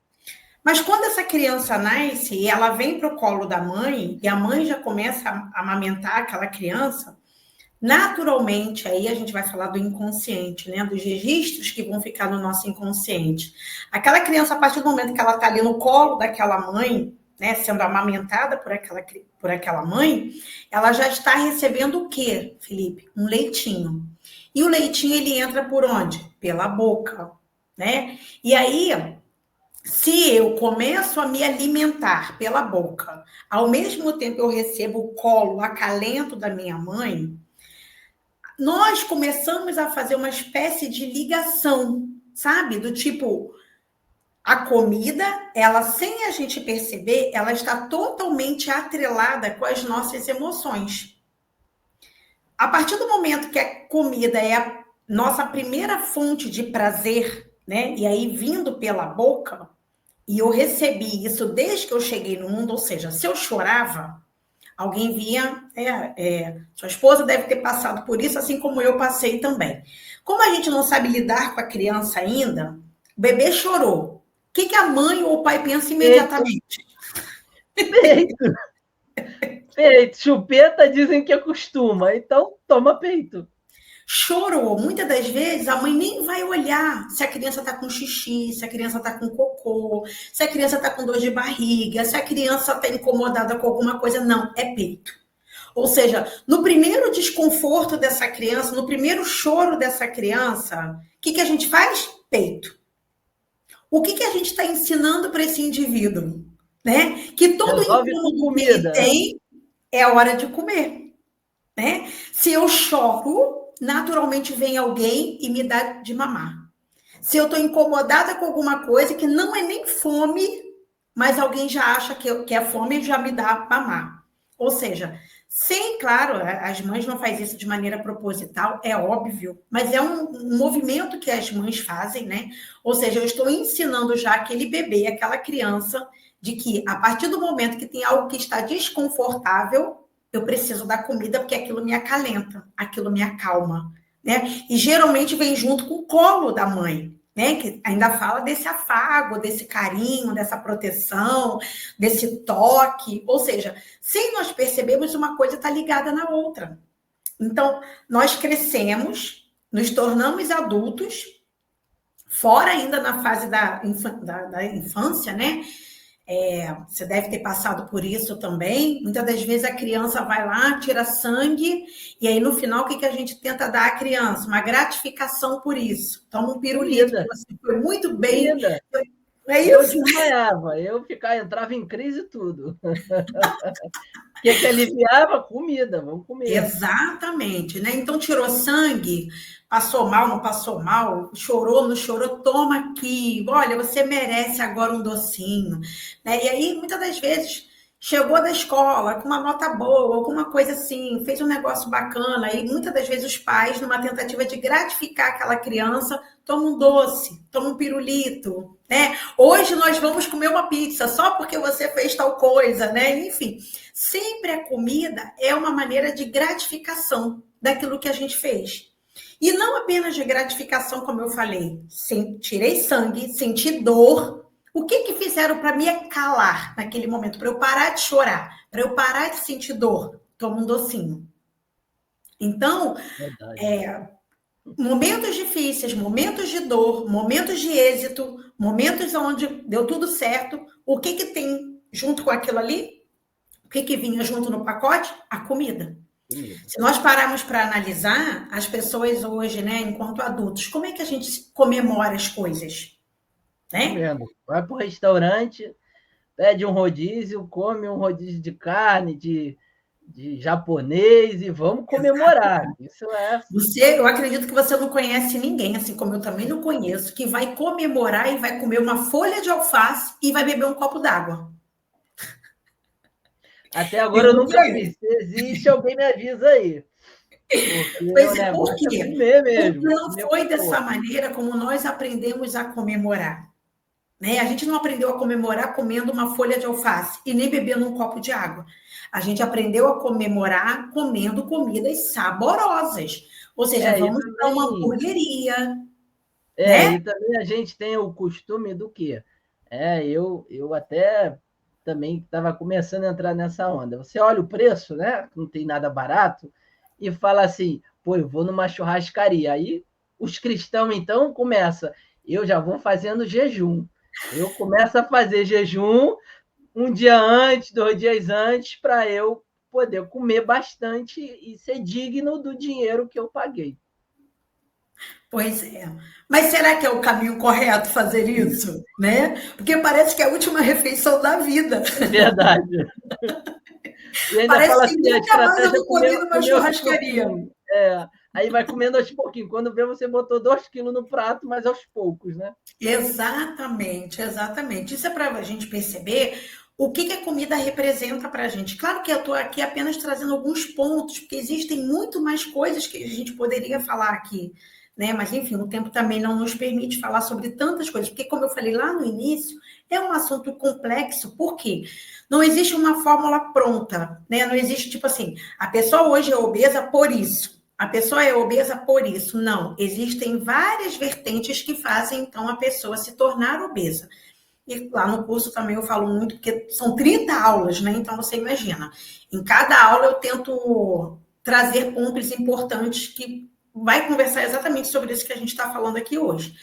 Mas quando essa criança nasce e ela vem para o colo da mãe, e a mãe já começa a amamentar aquela criança, naturalmente, aí a gente vai falar do inconsciente, né, dos registros que vão ficar no nosso inconsciente. Aquela criança, a partir do momento que ela está ali no colo daquela mãe, né, sendo amamentada por aquela mãe, ela já está recebendo o quê, Felipe? Um leitinho. E o leitinho, ele entra por onde? Pela boca, né? E aí, se eu começo a me alimentar pela boca, ao mesmo tempo eu recebo o colo, o acalento da minha mãe, nós começamos a fazer uma espécie de ligação, sabe? Do tipo, a comida, ela, sem a gente perceber, ela está totalmente atrelada com as nossas emoções. A partir do momento que a comida é a nossa primeira fonte de prazer, né? E aí vindo pela boca, e eu recebi isso desde que eu cheguei no mundo, ou seja, se eu chorava, alguém via, sua esposa deve ter passado por isso, assim como eu passei também. Como a gente não sabe lidar com a criança ainda, o bebê chorou. O que a mãe ou o pai pensa imediatamente? Peito. Peito. Chupeta dizem que acostuma, então toma peito. Chorou. Muitas das vezes a mãe nem vai olhar se a criança está com xixi, se a criança está com cocô, se a criança está com dor de barriga, se a criança está incomodada com alguma coisa. Não, é peito. Ou seja, no primeiro desconforto dessa criança, no primeiro choro dessa criança, o que a gente faz? Peito. O que a gente está ensinando para esse indivíduo? Né? Que todo incômodo que ele tem é a hora de comer. Né? Se eu choro, naturalmente vem alguém e me dá de mamar. Se eu estou incomodada com alguma coisa que não é nem fome, mas alguém já acha que é fome e já me dá mamar. Ou seja, sem, claro, as mães não fazem isso de maneira proposital, é óbvio, mas é um movimento que as mães fazem, né? Ou seja, eu estou ensinando já aquele bebê, aquela criança, de que a partir do momento que tem algo que está desconfortável, eu preciso da comida porque aquilo me acalenta, aquilo me acalma, né? E geralmente vem junto com o colo da mãe, né? Que ainda fala desse afago, desse carinho, dessa proteção, desse toque. Ou seja, sem nós percebermos, uma coisa está ligada na outra. Então, nós crescemos, nos tornamos adultos, fora ainda na fase da infância, né? Você deve ter passado por isso também. Muitas das vezes a criança vai lá, tira sangue, e aí no final o que a gente tenta dar à criança? Uma gratificação por isso. Toma um pirulito, que você foi muito bem. É isso? Eu desmaiava, entrava em crise e tudo. O que aliviava? Comida, vamos comer. Exatamente, né? Então tirou sangue, passou mal, não passou mal, chorou, não chorou, toma aqui, olha, você merece agora um docinho, né? E aí, muitas das vezes, chegou da escola com uma nota boa, alguma coisa assim, fez um negócio bacana, e muitas das vezes os pais, numa tentativa de gratificar aquela criança, toma um doce, toma um pirulito, né? Hoje nós vamos comer uma pizza só porque você fez tal coisa, né? Enfim, sempre a comida é uma maneira de gratificação daquilo que a gente fez. E não apenas de gratificação, como eu falei, tirei sangue, senti dor. O que fizeram para me calar naquele momento? Para eu parar de chorar, para eu parar de sentir dor? Toma um docinho. Então, momentos difíceis, momentos de dor, momentos de êxito, momentos onde deu tudo certo, o que tem junto com aquilo ali? O que vinha junto no pacote? A comida. Se nós pararmos para analisar, as pessoas hoje, né, enquanto adultos, como é que a gente comemora as coisas? Né? Vai para o restaurante, pede um rodízio, come um rodízio de carne, de japonês e vamos comemorar. Isso eu acredito que você não conhece ninguém, assim como eu também não conheço, que vai comemorar e vai comer uma folha de alface e vai beber um copo d'água. Até agora eu nunca vi. Se existe, alguém me avisa aí. Pois é, por quê? Porque não foi dessa maneira como nós aprendemos a comemorar. Né? A gente não aprendeu a comemorar comendo uma folha de alface e nem bebendo um copo de água. A gente aprendeu a comemorar comendo comidas saborosas. Ou seja, vamos para uma hamburgueria. Né? E também a gente tem o costume do quê? Eu até também estava começando a entrar nessa onda. Você olha o preço, né? Não tem nada barato, e fala assim, pô, eu vou numa churrascaria. Aí os cristãos, então, começam. Eu já vou fazendo jejum. Eu começo a fazer jejum um dia antes, 2 dias antes, para eu poder comer bastante e ser digno do dinheiro que eu paguei. Pois é. Mas será que é o caminho correto fazer isso? Né? Porque parece que é a última refeição da vida. É verdade. E ainda Parece fala que assim, a nunca mais eu estratégia é vou comer comer, numa comer aos churrascaria. pouquinhos. Aí vai comendo aos pouquinhos. Quando vê, você botou 2 quilos no prato, mas aos poucos, né? Exatamente, exatamente. Isso é para a gente perceber o que a comida representa para a gente. Claro que eu estou aqui apenas trazendo alguns pontos, porque existem muito mais coisas que a gente poderia falar aqui, né? Mas, enfim, o tempo também não nos permite falar sobre tantas coisas, porque, como eu falei lá no início, é um assunto complexo, por quê? Não existe uma fórmula pronta, né? Não existe, tipo assim, a pessoa hoje é obesa por isso. A pessoa é obesa por isso. Não, existem várias vertentes que fazem, então, a pessoa se tornar obesa. E lá no curso também eu falo muito, porque são 30 aulas, né? Então, você imagina, em cada aula eu tento trazer pontos importantes que vai conversar exatamente sobre isso que a gente está falando aqui hoje.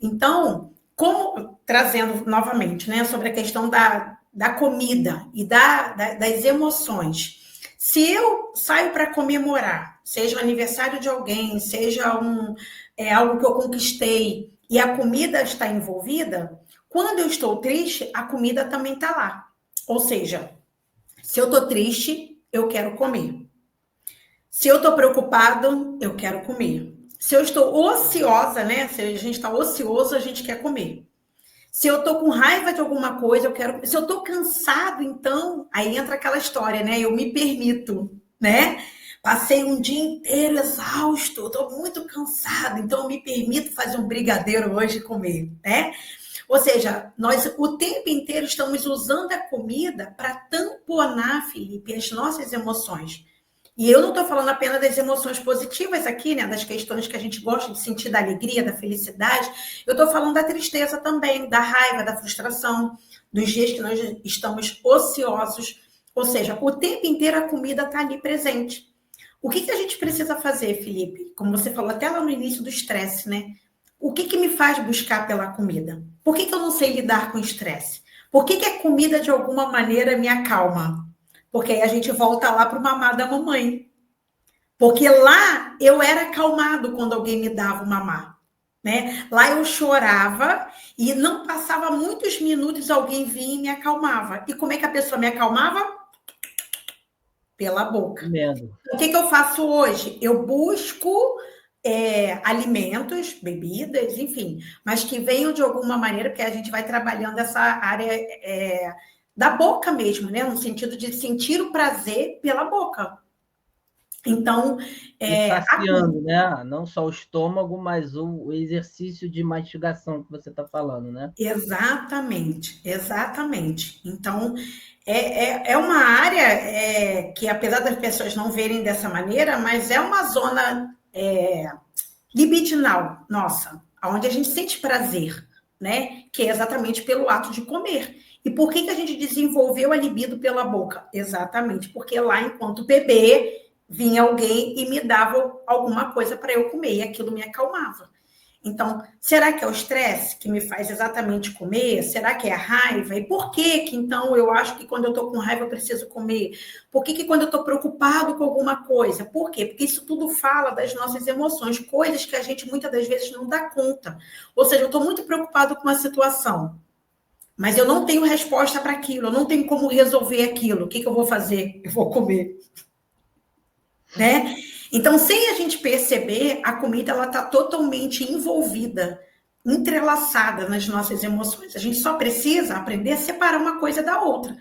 Então, como, trazendo novamente, né, sobre a questão da comida e das emoções, se eu saio para comemorar, seja o aniversário de alguém, seja algo que eu conquistei e a comida está envolvida, quando eu estou triste, a comida também está lá. Ou seja, se eu estou triste, eu quero comer. Se eu estou preocupado, eu quero comer. Se eu estou ociosa, né? Se a gente está ocioso, a gente quer comer. Se eu estou com raiva de alguma coisa, eu quero. Se eu estou cansado, então, aí entra aquela história, né? Eu me permito, né? Passei um dia inteiro exausto, estou muito cansado, então eu me permito fazer um brigadeiro hoje e comer, né? Ou seja, nós o tempo inteiro estamos usando a comida para tamponar, Felipe, as nossas emoções. E eu não estou falando apenas das emoções positivas aqui, né? Das questões que a gente gosta de sentir, da alegria, da felicidade. Eu estou falando da tristeza também, da raiva, da frustração, dos dias que nós estamos ociosos. Ou seja, o tempo inteiro a comida está ali presente. O que a gente precisa fazer, Felipe? Como você falou até lá no início do estresse, né? O que me faz buscar pela comida? Por que eu não sei lidar com estresse? Por que a comida, de alguma maneira, me acalma? Porque aí a gente volta lá para o mamar da mamãe. Porque lá eu era acalmado quando alguém me dava o mamar. Né? Lá eu chorava e não passava muitos minutos, alguém vinha e me acalmava. E como é que a pessoa me acalmava? Pela boca. Comendo. O que eu faço hoje? Eu busco alimentos, bebidas, enfim, mas que venham de alguma maneira, porque a gente vai trabalhando essa área da boca mesmo, né? No sentido de sentir o prazer pela boca. Então, E saciando, né? Não só o estômago, mas o exercício de mastigação que você está falando, né? Exatamente, exatamente. Então, é uma área que, apesar das pessoas não verem dessa maneira, mas é uma zona libidinal nossa, onde a gente sente prazer, né? Que é exatamente pelo ato de comer. E por que a gente desenvolveu a libido pela boca? Exatamente porque lá, enquanto bebê, vinha alguém e me dava alguma coisa para eu comer, e aquilo me acalmava. Então, será que é o estresse que me faz exatamente comer? Será que é a raiva? E por que então eu acho que quando eu estou com raiva eu preciso comer? Por que quando eu estou preocupado com alguma coisa? Por quê? Porque isso tudo fala das nossas emoções, coisas que a gente muitas das vezes não dá conta. Ou seja, eu estou muito preocupado com uma situação, mas eu não tenho resposta para aquilo, eu não tenho como resolver aquilo. O que eu vou fazer? Eu vou comer. Né? Então, sem a gente perceber, a comida ela está totalmente envolvida, entrelaçada nas nossas emoções. A gente só precisa aprender a separar uma coisa da outra.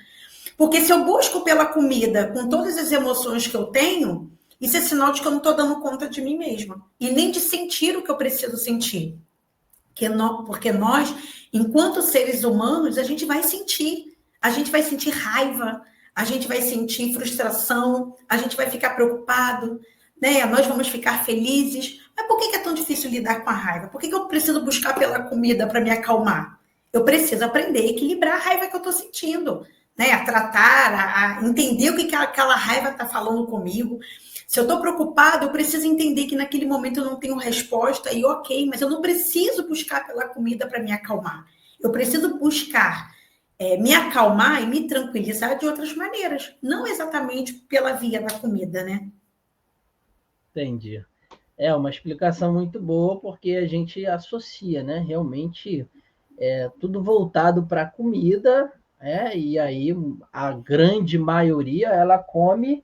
Porque se eu busco pela comida com todas as emoções que eu tenho, isso é sinal de que eu não estou dando conta de mim mesma. E nem de sentir o que eu preciso sentir. Porque nós, enquanto seres humanos, a gente vai sentir. A gente vai sentir raiva, a gente vai sentir frustração, a gente vai ficar preocupado, né? Nós vamos ficar felizes. Mas por que é tão difícil lidar com a raiva? Por que eu preciso buscar pela comida para me acalmar? Eu preciso aprender a equilibrar a raiva que eu estou sentindo, né? A tratar, a entender o que aquela raiva está falando comigo. Se eu estou preocupada, eu preciso entender que naquele momento eu não tenho resposta e ok, mas eu não preciso buscar pela comida para me acalmar. Eu preciso buscar me acalmar e me tranquilizar de outras maneiras, não exatamente pela via da comida, né? Entendi. É uma explicação muito boa, porque a gente associa, né? Realmente tudo voltado para a comida, e aí a grande maioria ela come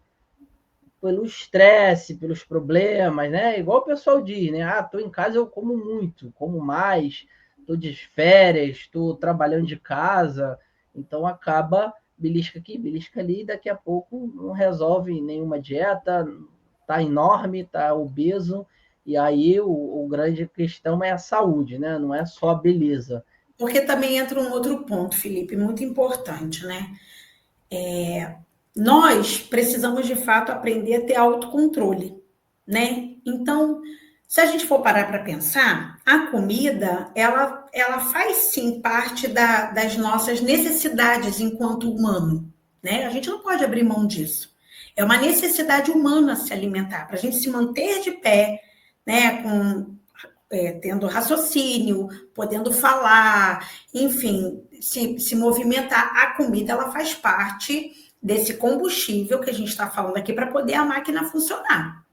pelo estresse, pelos problemas, né? Igual o pessoal diz, né? Ah, tô em casa, eu como muito, como mais, tô de férias, tô trabalhando de casa, então acaba belisca aqui, belisca ali, e daqui a pouco não resolve nenhuma dieta, tá enorme, tá obeso, e aí o grande questão é a saúde, né? Não é só a beleza. Porque também entra um outro ponto, Felipe, muito importante, né? Nós precisamos de fato aprender a ter autocontrole, né? Então, se a gente for parar para pensar, a comida ela faz sim parte das nossas necessidades enquanto humano, né? A gente não pode abrir mão disso. É uma necessidade humana se alimentar, para a gente se manter de pé, né? Tendo raciocínio, podendo falar, enfim, se movimentar. A comida ela faz parte desse combustível que a gente está falando aqui para poder a máquina funcionar.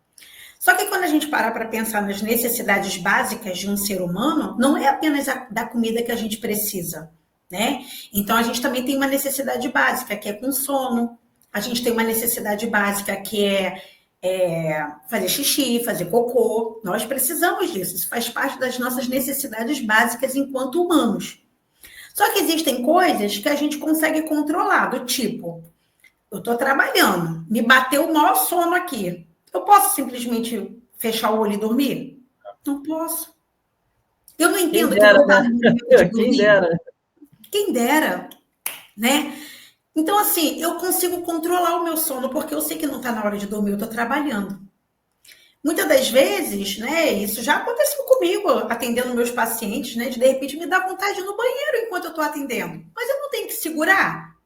Só que quando a gente para pensar nas necessidades básicas de um ser humano, não é apenas da comida que a gente precisa, né? Então a gente também tem uma necessidade básica que é com sono, a gente tem uma necessidade básica que é fazer xixi, fazer cocô. Nós precisamos disso, isso faz parte das nossas necessidades básicas enquanto humanos. Só que existem coisas que a gente consegue controlar, do tipo, eu estou trabalhando, me bateu o maior sono aqui. Eu posso simplesmente fechar o olho e dormir? Não posso. Eu não Quem entendo que dera, não está né? no momento de Quem dormir. dera. Quem dera, né? Então, assim, eu consigo controlar o meu sono, porque eu sei que não está na hora de dormir, eu estou trabalhando. Muitas das vezes, né, isso já aconteceu comigo, atendendo meus pacientes, né, de repente me dá vontade de ir no banheiro enquanto eu estou atendendo. Mas eu não tenho que segurar.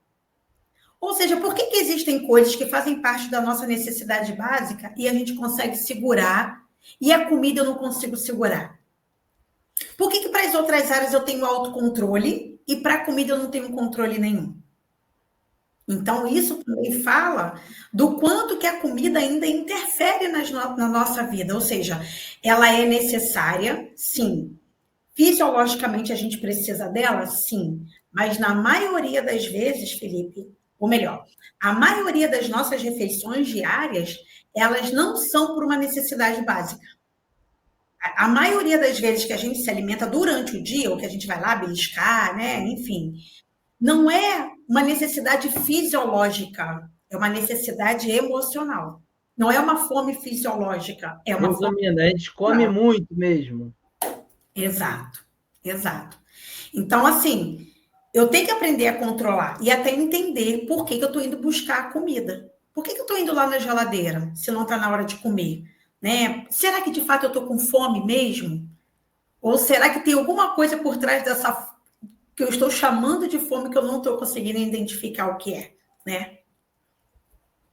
Ou seja, por que existem coisas que fazem parte da nossa necessidade básica e a gente consegue segurar e a comida eu não consigo segurar? Por que para as outras áreas eu tenho autocontrole e para a comida eu não tenho controle nenhum? Então, isso também fala do quanto que a comida ainda interfere na nossa vida. Ou seja, ela é necessária, sim. Fisiologicamente, a gente precisa dela, sim. Mas na maioria das vezes, Felipe, ou melhor, a maioria das nossas refeições diárias, elas não são por uma necessidade básica. A maioria das vezes que a gente se alimenta durante o dia, ou que a gente vai lá beliscar, né? Enfim, não é uma necessidade fisiológica, é uma necessidade emocional. Não é uma fome fisiológica, é uma fome Resumindo, a gente come emocional. muito mesmo. Exato, exato. Então, assim, eu tenho que aprender a controlar e até entender por que eu estou indo buscar a comida. Por que eu estou indo lá na geladeira se não está na hora de comer? Né? Será que de fato eu estou com fome mesmo? Ou será que tem alguma coisa por trás dessa que eu estou chamando de fome que eu não estou conseguindo identificar o que é, né?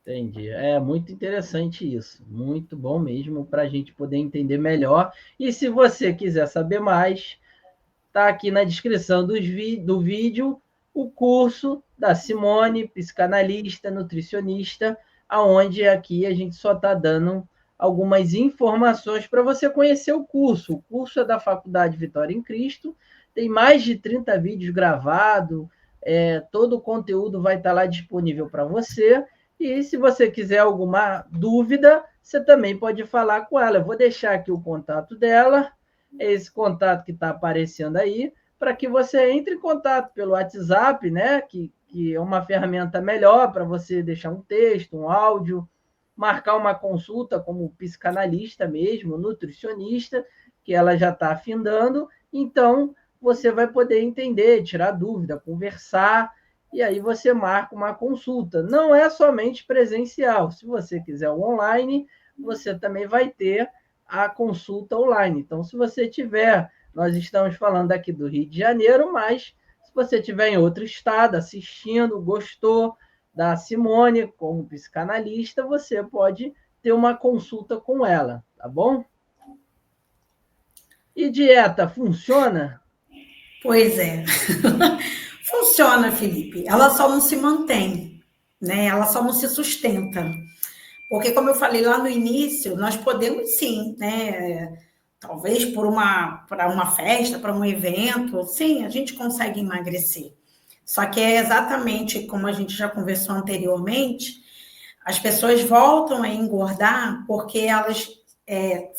Entendi. É muito interessante isso. Muito bom mesmo para a gente poder entender melhor. E se você quiser saber mais, está aqui na descrição do vídeo o curso da Simone, psicanalista, nutricionista, aonde aqui a gente só está dando algumas informações para você conhecer o curso. O curso é da Faculdade Vitória em Cristo, tem mais de 30 vídeos gravados, todo o conteúdo vai estar lá disponível para você. E se você quiser alguma dúvida, você também pode falar com ela. Eu vou deixar aqui o contato dela, esse contato que está aparecendo aí, para que você entre em contato pelo WhatsApp, né? Que é uma ferramenta melhor para você deixar um texto, um áudio, marcar uma consulta como psicanalista mesmo, nutricionista, que ela já está afindando. Então, você vai poder entender, tirar dúvida, conversar, e aí você marca uma consulta. Não é somente presencial. Se você quiser o online, você também vai ter a consulta online. Então, se você tiver, nós estamos falando aqui do Rio de Janeiro, mas se você tiver em outro estado assistindo, gostou da Simone como psicanalista, você pode ter uma consulta com ela, tá bom? E dieta funciona? Pois é. Funciona, Felipe. Ela só não se mantém, né? Ela só não se sustenta. Porque, como eu falei lá no início, nós podemos sim, né? Talvez para uma festa, para um evento, sim, a gente consegue emagrecer. Só que é exatamente como a gente já conversou anteriormente, as pessoas voltam a engordar porque elas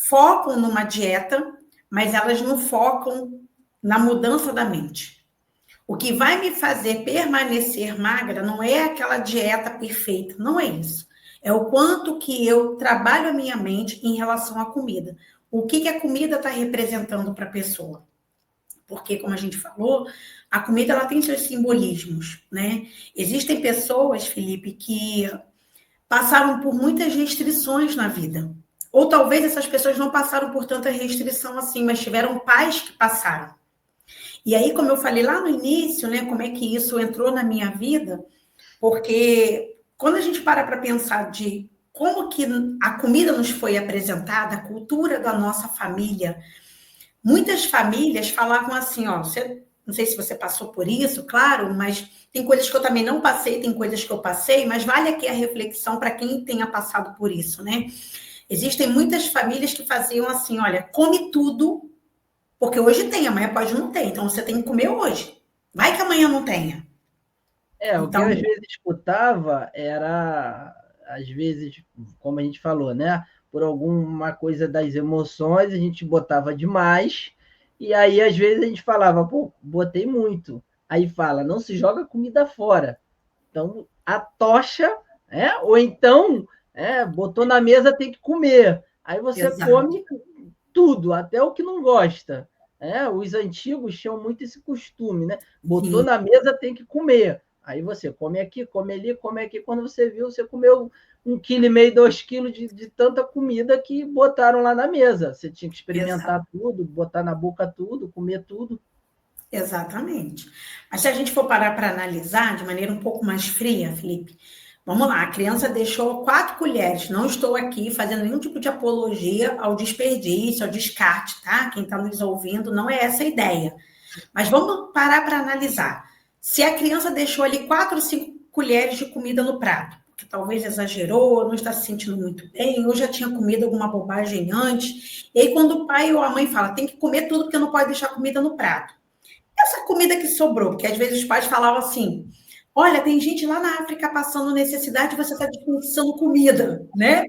focam numa dieta, mas elas não focam na mudança da mente. O que vai me fazer permanecer magra não é aquela dieta perfeita, não é isso. É o quanto que eu trabalho a minha mente em relação à comida. O que a comida está representando para a pessoa? Porque, como a gente falou, a comida ela tem seus simbolismos, né? Existem pessoas, Felipe, que passaram por muitas restrições na vida. Ou talvez essas pessoas não passaram por tanta restrição assim, mas tiveram pais que passaram. E aí, como eu falei lá no início, né, como é que isso entrou na minha vida, porque quando a gente para pensar de como que a comida nos foi apresentada, a cultura da nossa família, muitas famílias falavam assim, ó, não sei se você passou por isso, claro, mas tem coisas que eu também não passei, tem coisas que eu passei, mas vale aqui a reflexão para quem tenha passado por isso, né? Existem muitas famílias que faziam assim, olha, come tudo, porque hoje tem, amanhã pode não ter, então você tem que comer hoje. Vai que amanhã não tenha. O que eu às vezes escutava era, às vezes, como a gente falou, né? Por alguma coisa das emoções, a gente botava demais, e aí às vezes a gente falava, pô, botei muito. Aí fala, não se joga comida fora. Então, a tocha, ou então, botou na mesa, tem que comer. Aí você Exato. come tudo, até o que não gosta. Os antigos tinham muito esse costume, né? Botou Sim. na mesa, tem que comer. Aí você come aqui, come ali, come aqui. Quando você viu, você comeu 1,5 kg, 2 kg de tanta comida que botaram lá na mesa. Você tinha que Exato. experimentar tudo, botar na boca tudo, comer tudo. Exatamente. Mas se a gente for parar para analisar de maneira um pouco mais fria, Felipe, vamos lá, a criança deixou 4 colheres. Não estou aqui fazendo nenhum tipo de apologia ao desperdício, ao descarte, tá? Quem está nos ouvindo, não é essa a ideia. Mas vamos parar para analisar. Se a criança deixou ali 4 ou 5 colheres de comida no prato, que talvez exagerou, não está se sentindo muito bem, ou já tinha comido alguma bobagem antes, e aí quando o pai ou a mãe fala, tem que comer tudo porque não pode deixar comida no prato. Essa comida que sobrou, porque às vezes os pais falavam assim, olha, tem gente lá na África passando necessidade e você está desperdiçando comida, né?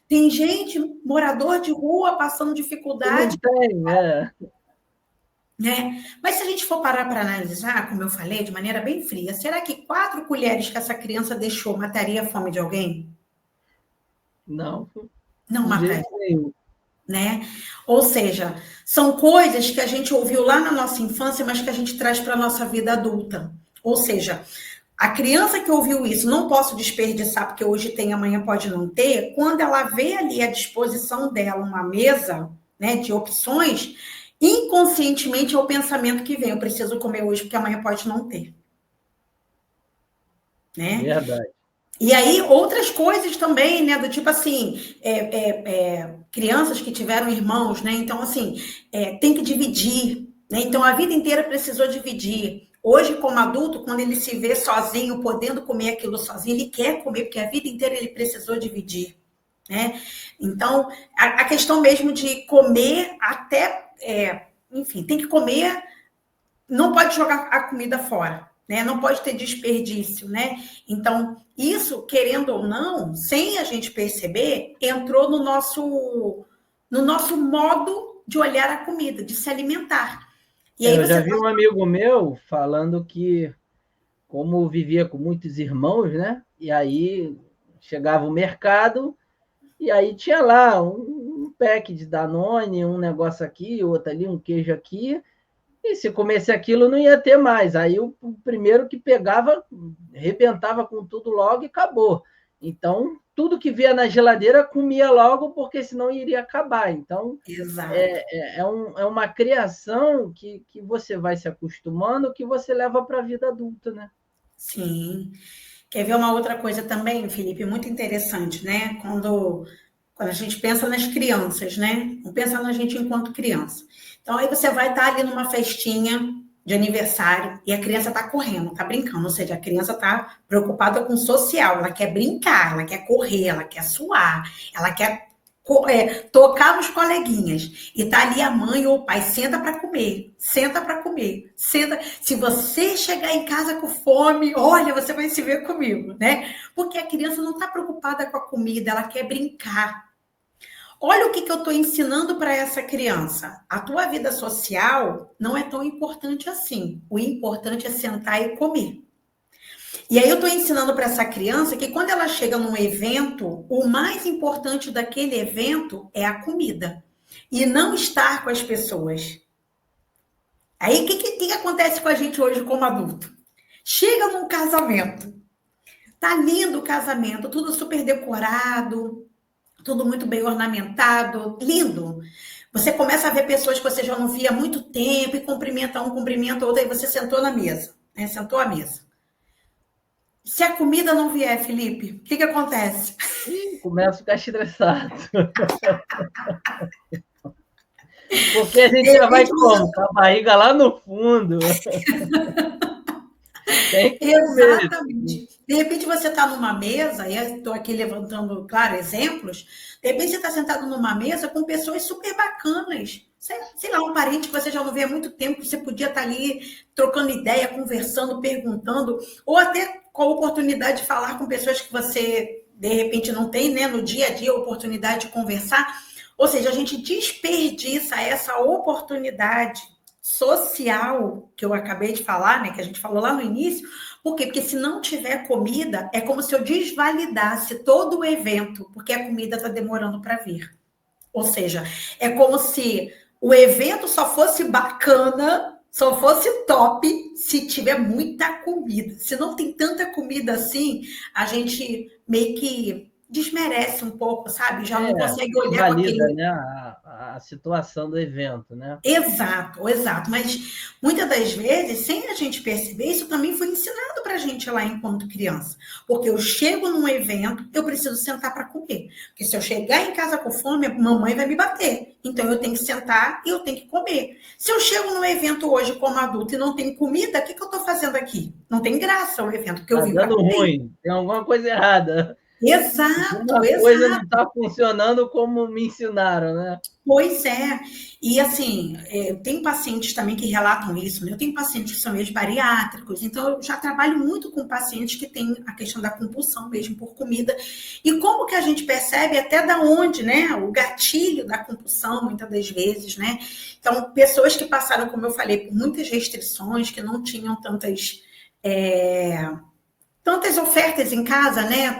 Tem gente, morador de rua, passando E não dificuldade, tem, né? Mas se a gente for parar para analisar, como eu falei, de maneira bem fria, será que 4 colheres que essa criança deixou mataria a fome de alguém? Não, Não de mataria, jeito nenhum. né? Ou seja, são coisas que a gente ouviu lá na nossa infância, mas que a gente traz para a nossa vida adulta. Ou seja, a criança que ouviu isso, não posso desperdiçar porque hoje tem, amanhã pode não ter, quando ela vê ali à disposição dela uma mesa, né, de opções, inconscientemente é o pensamento que vem, eu preciso comer hoje porque amanhã pode não ter, né? Verdade. E aí, outras coisas também, né? Do tipo assim, crianças que tiveram irmãos, né? Então, assim, tem que dividir, né? Então, a vida inteira precisou dividir. Hoje, como adulto, quando ele se vê sozinho, podendo comer aquilo sozinho, ele quer comer, porque a vida inteira ele precisou dividir, né? Então, a questão mesmo de comer até, enfim, tem que comer, não pode jogar a comida fora, né? Não pode ter desperdício, né? Então, isso, querendo ou não, sem a gente perceber, entrou no nosso modo de olhar a comida, de se alimentar. E aí Eu já você vi um amigo meu falando que, como vivia com muitos irmãos, né? E aí chegava o mercado e aí tinha lá um pack de Danone, um negócio aqui, outro ali, um queijo aqui. E se comesse aquilo, não ia ter mais. Aí o primeiro que pegava, arrebentava com tudo logo e acabou. Então, tudo que via na geladeira comia logo, porque senão iria acabar. Então, Exato. é uma criação que você vai se acostumando, que você leva para a vida adulta, né? Sim. Quer ver uma outra coisa também, Felipe, muito interessante, né? Quando a gente pensa nas crianças, né? Vamos pensar na gente enquanto criança. Então, aí você vai estar ali numa festinha, de aniversário e a criança está correndo, está brincando, ou seja, a criança está preocupada com o social, ela quer brincar, ela quer correr, ela quer suar, ela quer tocar nos coleguinhas. E tá ali a mãe ou o pai, senta para comer, senta para comer, senta. Se você chegar em casa com fome, olha, você vai se ver comigo, né? Porque a criança não está preocupada com a comida, ela quer brincar. Olha o que eu estou ensinando para essa criança. A tua vida social não é tão importante assim. O importante é sentar e comer. E aí eu estou ensinando para essa criança que quando ela chega num evento, o mais importante daquele evento é a comida. E não estar com as pessoas. Aí o que acontece com a gente hoje como adulto? Chega num casamento. Tá lindo o casamento, tudo super decorado, tudo muito bem ornamentado, lindo. Você começa a ver pessoas que você já não via há muito tempo e cumprimenta um, cumprimenta outro, aí você sentou na mesa, né? Sentou à mesa. Se a comida não vier, Felipe, o que acontece? Começa a ficar estressado. Porque a gente já vai como? Com a barriga lá no fundo. Exatamente. De repente você está numa mesa, e eu estou aqui levantando, claro, exemplos. De repente você está sentado numa mesa com pessoas super bacanas. Sei lá, um parente que você já não vê há muito tempo, que você podia estar ali trocando ideia, conversando, perguntando, ou até com a oportunidade de falar com pessoas que você, de repente, não tem, né, no dia a dia, a oportunidade de conversar. Ou seja, a gente desperdiça essa oportunidade social que eu acabei de falar, né, que a gente falou lá no início. Por quê? Porque se não tiver comida, é como se eu desvalidasse todo o evento, porque a comida está demorando para vir. Ou seja, é como se o evento só fosse bacana, só fosse top, se tiver muita comida. Se não tem tanta comida assim, a gente meio que desmerece um pouco, sabe? Já não consegue olhar com aquele... né, a situação do evento, né? Exato, exato. Mas muitas das vezes, sem a gente perceber, isso também foi ensinado para a gente lá enquanto criança. Porque eu chego num evento, eu preciso sentar para comer. Porque se eu chegar em casa com fome, a mamãe vai me bater. Então eu tenho que sentar e eu tenho que comer. Se eu chego num evento hoje como adulto e não tem comida, o que eu estou fazendo aqui? Não tem graça o evento, porque eu vim para comer. Ruim, tem alguma coisa errada. Exato, uma coisa não está funcionando como me ensinaram, né? Pois é. E, assim, eu tenho pacientes também que relatam isso, né? Eu tenho pacientes que são meio bariátricos, então eu já trabalho muito com pacientes que têm a questão da compulsão mesmo por comida. E como que a gente percebe até da onde, né? O gatilho da compulsão, muitas das vezes, né? Então, pessoas que passaram, como eu falei, por muitas restrições, que não tinham tantas ofertas em casa, né?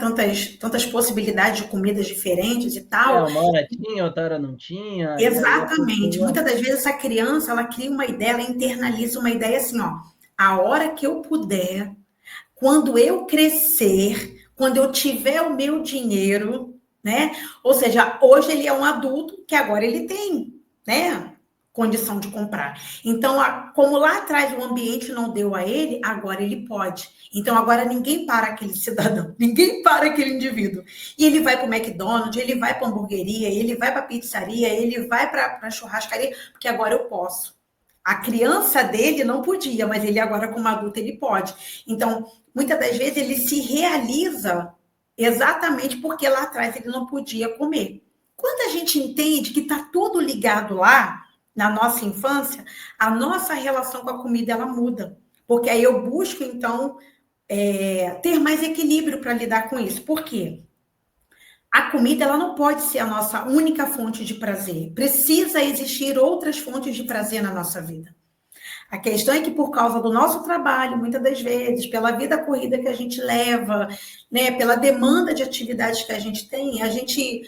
Tantas possibilidades de comidas diferentes e tal. Uma hora tinha, outra hora não tinha. Exatamente. Muitas das vezes essa criança, ela cria uma ideia, ela internaliza uma ideia assim, ó. A hora que eu puder, quando eu crescer, quando eu tiver o meu dinheiro, né? Ou seja, hoje ele é um adulto que agora ele tem, né? Condição de comprar. Então, como lá atrás o ambiente não deu a ele, agora ele pode. Então, agora ninguém para aquele cidadão, ninguém para aquele indivíduo. E ele vai para o McDonald's, ele vai para a hamburgueria, ele vai para a pizzaria, ele vai para a churrascaria, porque agora eu posso. A criança dele não podia, mas ele agora, como adulto, ele pode. Então, muitas das vezes, ele se realiza exatamente porque lá atrás ele não podia comer. Quando a gente entende que está tudo ligado lá, na nossa infância, a nossa relação com a comida, ela muda. Porque aí eu busco, então, ter mais equilíbrio para lidar com isso. Por quê? A comida, ela não pode ser a nossa única fonte de prazer. Precisa existir outras fontes de prazer na nossa vida. A questão é que, por causa do nosso trabalho, muitas das vezes, pela vida corrida que a gente leva, né, pela demanda de atividades que a gente tem, a gente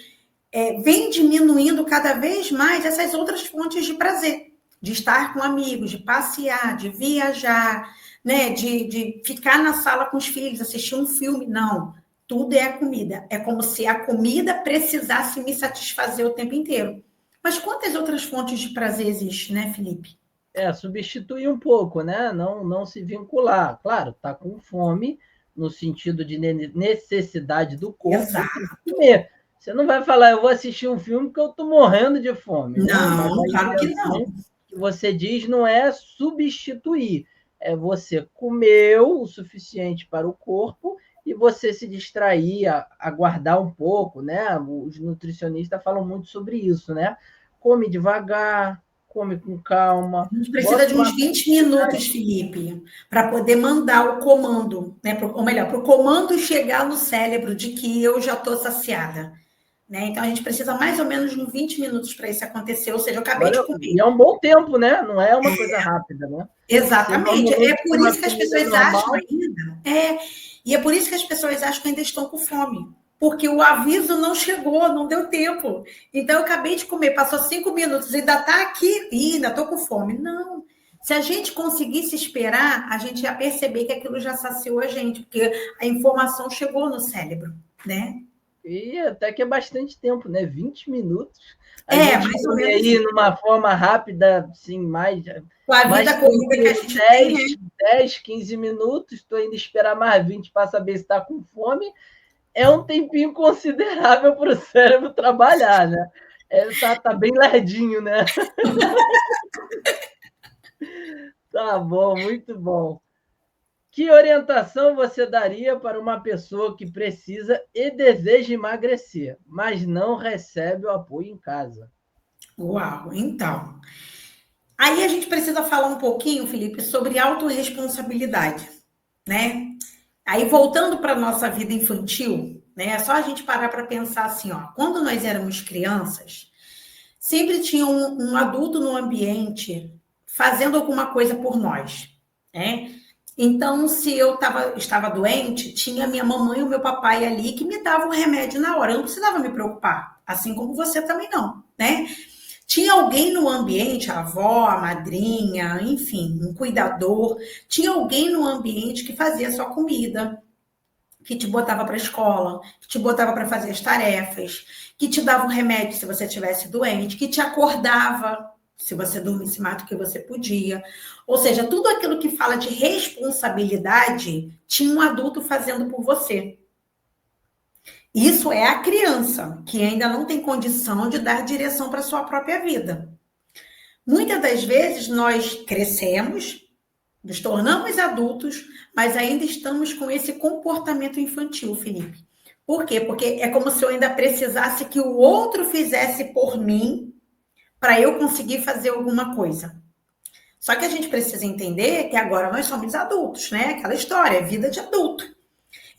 vem diminuindo cada vez mais essas outras fontes de prazer, de estar com amigos, de passear, de viajar, né, de ficar na sala com os filhos, assistir um filme. Não, tudo é a comida. É como se a comida precisasse me satisfazer o tempo inteiro. Mas quantas outras fontes de prazer existem, né, Felipe? Substituir um pouco, né? Não se vincular. Claro, tá com fome, no sentido de necessidade do corpo, Exato. Comer. Você não vai falar, eu vou assistir um filme porque eu estou morrendo de fome. Não, claro que não. que você diz não é substituir, é você comeu o suficiente para o corpo e você se distrair, aguardar um pouco, né? Os nutricionistas falam muito sobre isso, né? Come devagar, come com calma. A gente precisa Bota de uma uns 20 minutos, Felipe, para poder mandar o comando, né? Ou melhor, para o comando chegar no cérebro de que eu já estou saciada. Né? Então, a gente precisa mais ou menos de uns 20 minutos para isso acontecer. Ou seja, eu acabei de e comer. é um bom tempo, né? Não é uma coisa rápida, né? Se Exatamente. normalmente É por uma isso que as comida pessoas acham normal, ainda. E é por isso que as pessoas acham que ainda estão com fome. Porque o aviso não chegou, não deu tempo. Então, eu acabei de comer, passou 5 minutos, ainda está aqui, e ainda estou com fome. Não. Se a gente conseguisse esperar, a gente ia perceber que aquilo já saciou a gente, porque a informação chegou no cérebro, né? e até que é bastante tempo, né? 20 minutos. A gente Mais ou come menos aí isso. numa forma rápida, assim, Com a mais vida corrida que a tranquilo, gente tem, né? 10, 15 minutos, estou indo esperar mais 20 para saber se está com fome. É um tempinho considerável para o cérebro trabalhar, né? Tá bem lerdinho, né? Tá bom, muito bom. Que orientação você daria para uma pessoa que precisa e deseja emagrecer, mas não recebe o apoio em casa? Uau, então. Aí a gente precisa falar um pouquinho, Felipe, sobre autorresponsabilidade, né? Aí voltando para a nossa vida infantil, né? É só a gente parar para pensar assim, ó. Quando nós éramos crianças, sempre tinha um adulto no ambiente fazendo alguma coisa por nós, né? Então, se eu estava doente, tinha minha mamãe e o meu papai ali que me davam o remédio na hora. Eu não precisava me preocupar, assim como você também não, né? Tinha alguém no ambiente, a avó, a madrinha, enfim, um cuidador. Tinha alguém no ambiente que fazia sua comida, que te botava para a escola, que te botava para fazer as tarefas, que te dava um remédio se você estivesse doente, que te acordava se você dormisse mais do que você podia. Ou seja, tudo aquilo que fala de responsabilidade tinha um adulto fazendo por você. Isso é a criança, que ainda não tem condição de dar direção para a sua própria vida. Muitas das vezes nós crescemos, nos tornamos adultos, mas ainda estamos com esse comportamento infantil, Felipe. Por quê? Porque é como se eu ainda precisasse que o outro fizesse por mim para eu conseguir fazer alguma coisa. Só que a gente precisa entender que agora nós somos adultos, né? Aquela história, vida de adulto.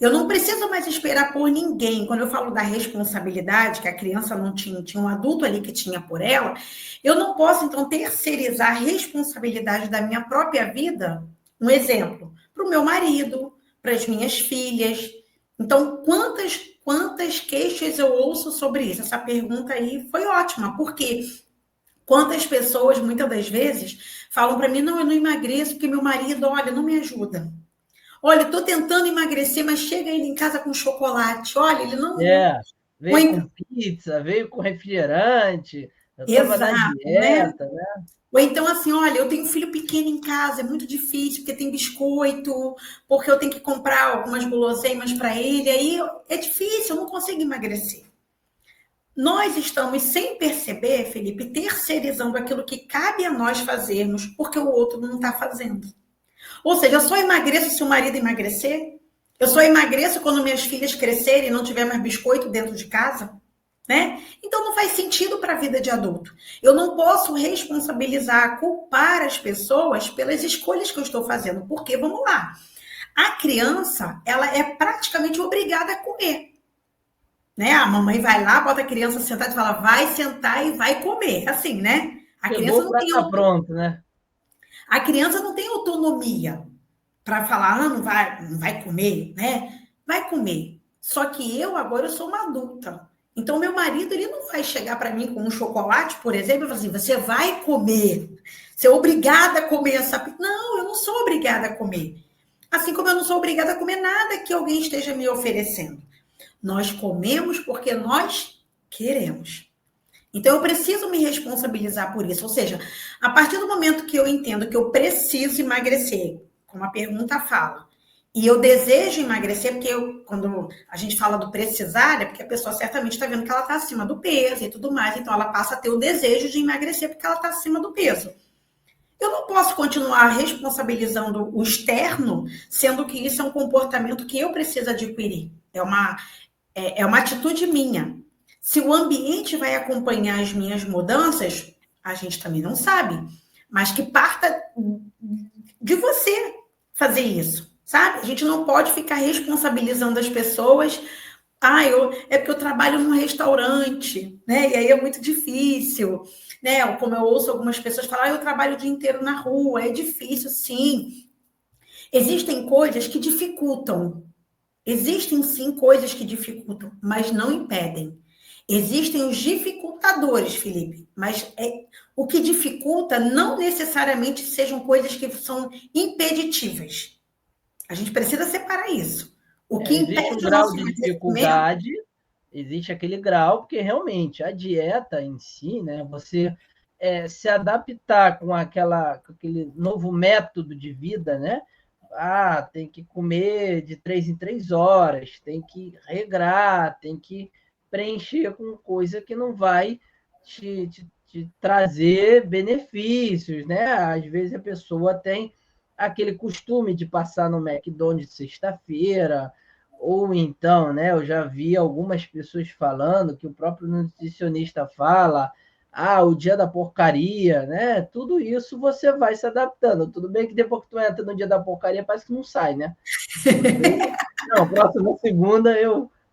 Eu não preciso mais esperar por ninguém. Quando eu falo da responsabilidade, que a criança não tinha, tinha um adulto ali que tinha por ela, eu não posso, então, terceirizar a responsabilidade da minha própria vida. Um exemplo, para o meu marido, para as minhas filhas. Então, quantas queixas eu ouço sobre isso? Essa pergunta aí foi ótima, porque quantas pessoas, muitas das vezes, falam para mim, não, eu não emagreço porque meu marido, olha, não me ajuda. Olha, estou tentando emagrecer, mas chega ele em casa com chocolate. Olha, ele não. Veio com pizza, veio com refrigerante, eu estava na Exato, né? dieta, né? Ou então, assim, olha, eu tenho um filho pequeno em casa, é muito difícil, porque tem biscoito, porque eu tenho que comprar algumas guloseimas para ele, aí é difícil, eu não consigo emagrecer. Nós estamos, sem perceber, Felipe, terceirizando aquilo que cabe a nós fazermos, porque o outro não está fazendo. Ou seja, eu só emagreço se o marido emagrecer? Eu só emagreço quando minhas filhas crescerem e não tiver mais biscoito dentro de casa? Né? Então não faz sentido para a vida de adulto. Eu não posso responsabilizar, culpar as pessoas pelas escolhas que eu estou fazendo, porque, vamos lá, a criança, ela é praticamente obrigada a comer. Né? A mamãe vai lá, bota a criança sentada e fala, vai sentar e vai comer. Assim, né? A criança Chegou não para tem estar pronto, né? A criança não tem autonomia para falar, não vai comer, né? Vai comer. Só que eu agora eu sou uma adulta. Então meu marido ele não vai chegar para mim com um chocolate, por exemplo, e falar assim, você vai comer. Você é obrigada a comer essa. Não, eu não sou obrigada a comer. Assim como eu não sou obrigada a comer nada que alguém esteja me oferecendo. Nós comemos porque nós queremos. Então, eu preciso me responsabilizar por isso. Ou seja, a partir do momento que eu entendo que eu preciso emagrecer, como a pergunta fala, e eu desejo emagrecer, porque quando a gente fala do precisar, é porque a pessoa certamente está vendo que ela está acima do peso e tudo mais, então ela passa a ter o desejo de emagrecer porque ela está acima do peso. Eu não posso continuar responsabilizando o externo, sendo que isso é um comportamento que eu preciso adquirir. É uma atitude minha. Se o ambiente vai acompanhar as minhas mudanças, a gente também não sabe. Mas que parta de você fazer isso, sabe? A gente não pode ficar responsabilizando as pessoas. É porque eu trabalho num restaurante, né? E aí é muito difícil, né? Como eu ouço algumas pessoas falar, eu trabalho o dia inteiro na rua, é difícil, sim. Existem coisas que dificultam. Existem sim coisas que dificultam, mas não impedem. Existem os dificultadores, Felipe, mas o que dificulta não necessariamente sejam coisas que são impeditivas. A gente precisa separar isso. O que Existe um impede o grau nosso de emagrecimento. dificuldade, existe aquele grau, porque realmente a dieta em si, né, você se adaptar com aquele novo método de vida, né? Tem que comer de 3 em 3 horas, tem que regrar, tem que preencher com coisa que não vai te trazer benefícios, né? Às vezes a pessoa tem aquele costume de passar no McDonald's sexta-feira, ou então, né, eu já vi algumas pessoas falando que o próprio nutricionista fala, o dia da porcaria, né? Tudo isso você vai se adaptando. Tudo bem que depois que tu entra no dia da porcaria, parece que não sai, né? Não, próxima segunda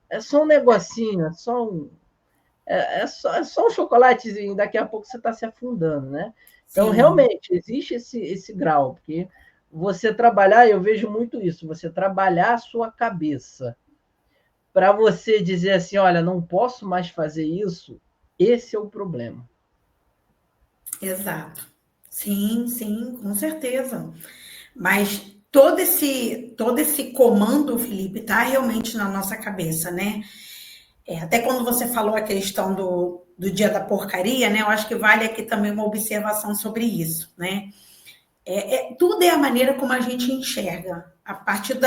é só um negocinho, é só um chocolatezinho, daqui a pouco você está se afundando, né? Então, Sim, realmente, existe esse grau, porque você trabalhar, eu vejo muito isso, você trabalhar a sua cabeça para você dizer assim, olha, não posso mais fazer isso, esse é o problema. exato. Sim, sim, com certeza. Mas todo esse comando, Felipe, está realmente na nossa cabeça, né? Até quando você falou a questão do dia da porcaria, né? Eu acho que vale aqui também uma observação sobre isso, né? Tudo é a maneira como a gente enxerga. A partir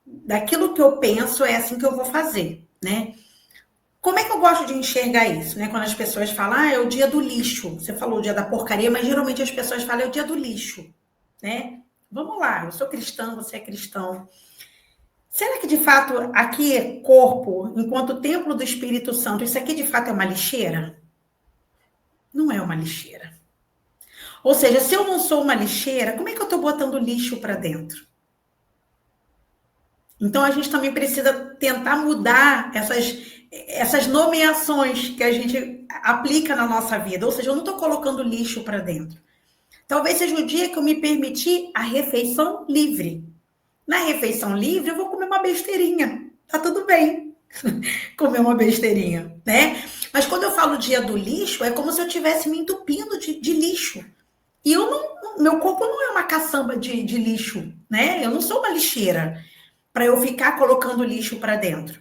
daquilo que eu penso, é assim que eu vou fazer, né? Como é que eu gosto de enxergar isso, né? Quando as pessoas falam, é o dia do lixo. Você falou o dia da porcaria, mas geralmente as pessoas falam, é o dia do lixo, né? Vamos lá, eu sou cristã, você é cristão. Será que de fato aqui, corpo, enquanto templo do Espírito Santo, isso aqui de fato é uma lixeira? Não é uma lixeira. Ou seja, se eu não sou uma lixeira, como é que eu estou botando lixo para dentro? Então a gente também precisa tentar mudar essas nomeações que a gente aplica na nossa vida. Ou seja, eu não estou colocando lixo para dentro. Talvez seja o dia que eu me permitir a refeição livre. Na refeição livre, eu vou comer uma besteirinha. Tá tudo bem comer uma besteirinha, né? Mas quando eu falo dia do lixo, é como se eu estivesse me entupindo de lixo. E meu corpo não é uma caçamba de lixo, né? Eu não sou uma lixeira para eu ficar colocando lixo para dentro.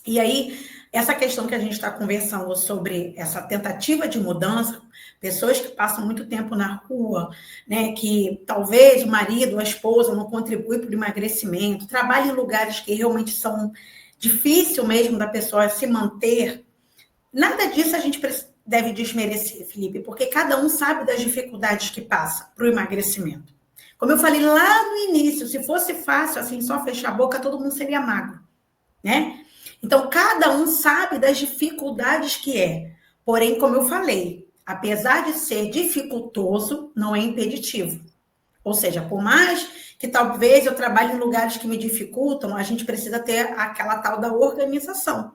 E aí, essa questão que a gente está conversando sobre essa tentativa de mudança, pessoas que passam muito tempo na rua, né, que talvez o marido, a esposa não contribui para o emagrecimento, trabalha em lugares que realmente são difícil mesmo da pessoa se manter. Nada disso a gente deve desmerecer, Felipe, porque cada um sabe das dificuldades que passa para o emagrecimento. Como eu falei lá no início, se fosse fácil, assim, só fechar a boca, todo mundo seria magro, né? Então, cada um sabe das dificuldades que é. Porém, como eu falei, apesar de ser dificultoso, não é impeditivo. Ou seja, por mais que talvez eu trabalhe em lugares que me dificultam, a gente precisa ter aquela tal da organização.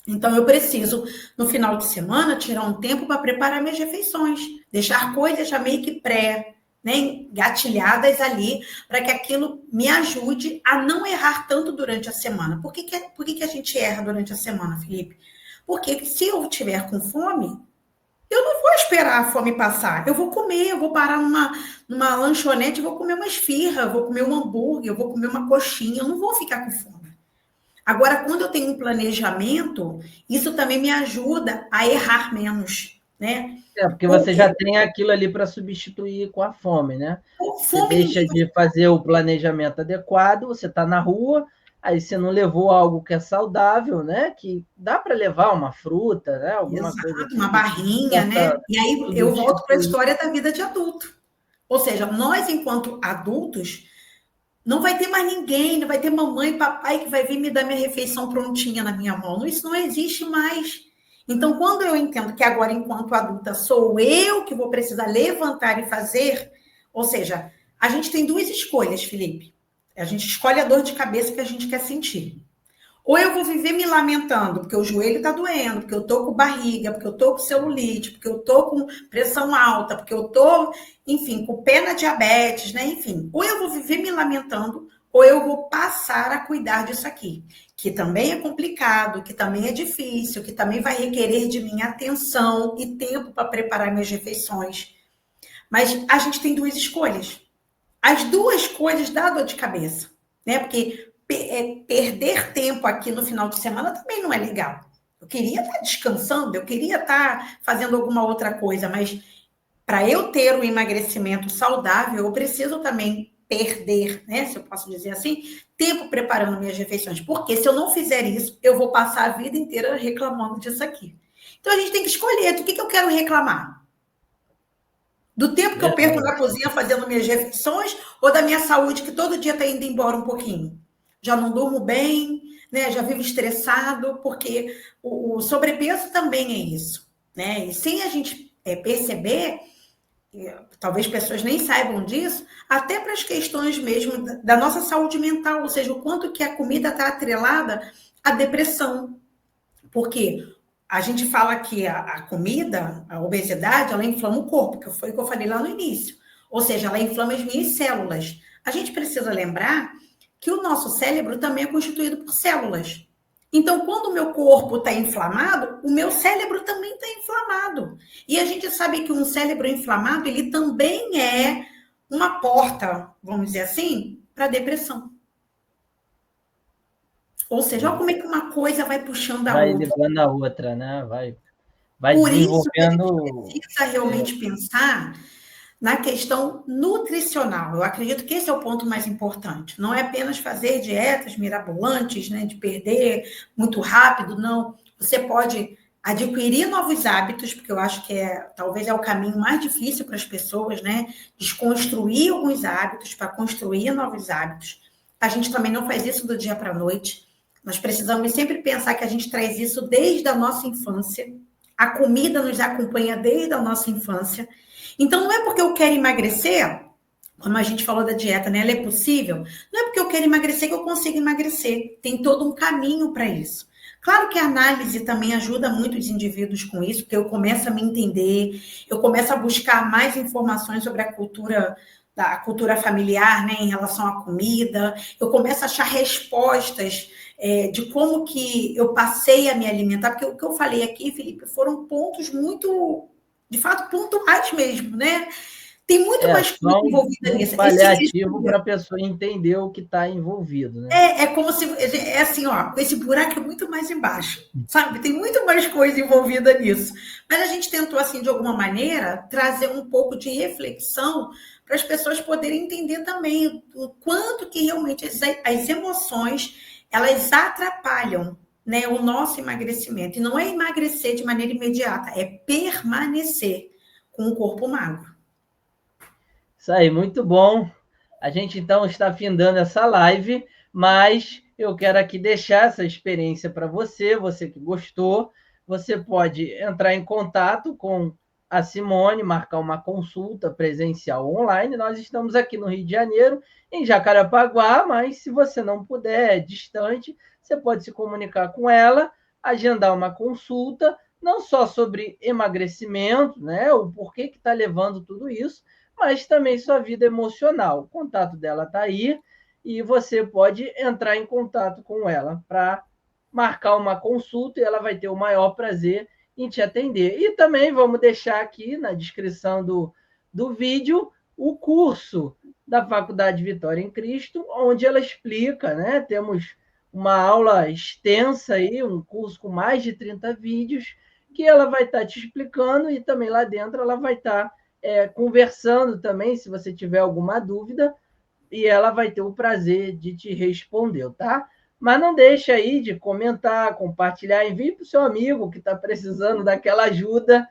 Então, eu preciso, no final de semana, tirar um tempo para preparar minhas refeições, deixar coisas já meio que né, gatilhadas ali, para que aquilo me ajude a não errar tanto durante a semana. Por que a gente erra durante a semana, Felipe? Porque se eu estiver com fome, eu não vou esperar a fome passar. Eu vou comer, eu vou parar numa lanchonete, vou comer uma esfirra, eu vou comer um hambúrguer, eu vou comer uma coxinha, eu não vou ficar com fome. Agora, quando eu tenho um planejamento, isso também me ajuda a errar menos, né? Porque você já tem aquilo ali para substituir com a fome, né? Você deixa de fazer o planejamento adequado, você está na rua, aí você não levou algo que é saudável, né? Que dá para levar uma fruta, né? Alguma Exato, coisa assim. uma barrinha, né? E aí eu volto para a história da vida de adulto. Ou seja, nós, enquanto adultos, não vai ter mais ninguém, não vai ter mamãe e papai que vai vir me dar minha refeição prontinha na minha mão. Isso não existe mais. Então, quando eu entendo que agora, enquanto adulta, sou eu que vou precisar levantar e fazer, ou seja, a gente tem duas escolhas, Felipe. A gente escolhe a dor de cabeça que a gente quer sentir. Ou eu vou viver me lamentando, porque o joelho está doendo, porque eu tô com barriga, porque eu tô com celulite, porque eu tô com pressão alta, porque eu tô, enfim, com o pé na diabetes, né? Enfim, ou eu vou viver me lamentando, ou eu vou passar a cuidar disso aqui, que também é complicado, que também é difícil, que também vai requerer de mim atenção e tempo para preparar minhas refeições. Mas a gente tem duas escolhas. As duas coisas dá dor de cabeça, né? Porque perder tempo aqui no final de semana também não é legal. Eu queria estar descansando, eu queria estar fazendo alguma outra coisa, mas para eu ter um emagrecimento saudável, eu preciso também perder, né? Se eu posso dizer assim, tempo preparando minhas refeições. Porque se eu não fizer isso, eu vou passar a vida inteira reclamando disso aqui. Então a gente tem que escolher do que eu quero reclamar. Do tempo que eu perco na cozinha fazendo minhas refeições ou da minha saúde que todo dia está indo embora um pouquinho. Já não durmo bem, né? Já vivo estressado, porque o sobrepeso também é isso, né? E sem a gente perceber, talvez pessoas nem saibam disso, até para as questões mesmo da nossa saúde mental, ou seja, o quanto que a comida está atrelada à depressão. Porque a gente fala que a comida, a obesidade, ela inflama o corpo, que foi o que eu falei lá no início. Ou seja, ela inflama as minhas células. A gente precisa lembrar que o nosso cérebro também é constituído por células. Então, quando o meu corpo está inflamado, o meu cérebro também está inflamado. E a gente sabe que um cérebro inflamado, ele também é uma porta, vamos dizer assim, para a depressão. Ou seja, olha como é que uma coisa vai puxando a Vai outra. levando a outra, né? Vai Por isso que a gente desenvolvendo. precisa realmente pensar na questão nutricional. Eu acredito que esse é o ponto mais importante. Não é apenas fazer dietas mirabolantes, né, de perder muito rápido, não. Você pode adquirir novos hábitos, porque eu acho que talvez é o caminho mais difícil para as pessoas, né? Desconstruir alguns hábitos para construir novos hábitos. A gente também não faz isso do dia para a noite. Nós precisamos sempre pensar que a gente traz isso desde a nossa infância. A comida nos acompanha desde a nossa infância. Então, não é porque eu quero emagrecer, como a gente falou da dieta, né? Ela é possível. Não é porque eu quero emagrecer que eu consigo emagrecer. Tem todo um caminho para isso. Claro que a análise também ajuda muito os indivíduos com isso, porque eu começo a me entender, eu começo a buscar mais informações sobre a cultura familiar, né, em relação à comida, eu começo a achar respostas de como que eu passei a me alimentar, porque o que eu falei aqui, Felipe, foram pontos muito, de fato, pontuais mesmo, né? Tem muito mais coisa Só envolvida um nisso. paliativo para a pessoa entender o que está envolvido, né? É como se, é assim, ó, esse buraco é muito mais embaixo, sabe? Tem muito mais coisa envolvida nisso. Mas a gente tentou, assim, de alguma maneira, trazer um pouco de reflexão para as pessoas poderem entender também o quanto que realmente as emoções, elas atrapalham, né, o nosso emagrecimento. E não é emagrecer de maneira imediata, é permanecer com o corpo magro. Isso aí, muito bom. A gente então está findando essa live, mas eu quero aqui deixar essa experiência para você, você que gostou. Você pode entrar em contato com a Simone, marcar uma consulta presencial online. Nós estamos aqui no Rio de Janeiro, em Jacarepaguá, mas se você não puder, é distante, você pode se comunicar com ela, agendar uma consulta, não só sobre emagrecimento, né, o porquê que está levando tudo isso, mas também sua vida emocional. O contato dela está aí e você pode entrar em contato com ela para marcar uma consulta e ela vai ter o maior prazer em te atender. E também vamos deixar aqui na descrição do vídeo o curso da Faculdade Vitória em Cristo, onde ela explica, né? Temos uma aula extensa aí, um curso com mais de 30 vídeos, que ela vai estar te explicando e também lá dentro ela vai estar conversando também, se você tiver alguma dúvida, e ela vai ter o prazer de te responder, tá? Mas não deixe aí de comentar, compartilhar, envie para o seu amigo que está precisando daquela ajuda.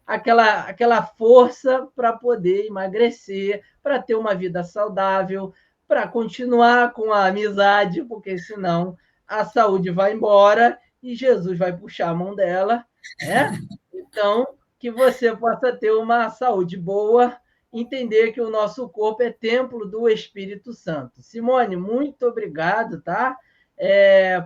aquela força para poder emagrecer, para ter uma vida saudável, para continuar com a amizade, porque senão a saúde vai embora e Jesus vai puxar a mão dela, né? Então, que você possa ter uma saúde boa, entender que o nosso corpo é templo do Espírito Santo. Simone, muito obrigado, tá?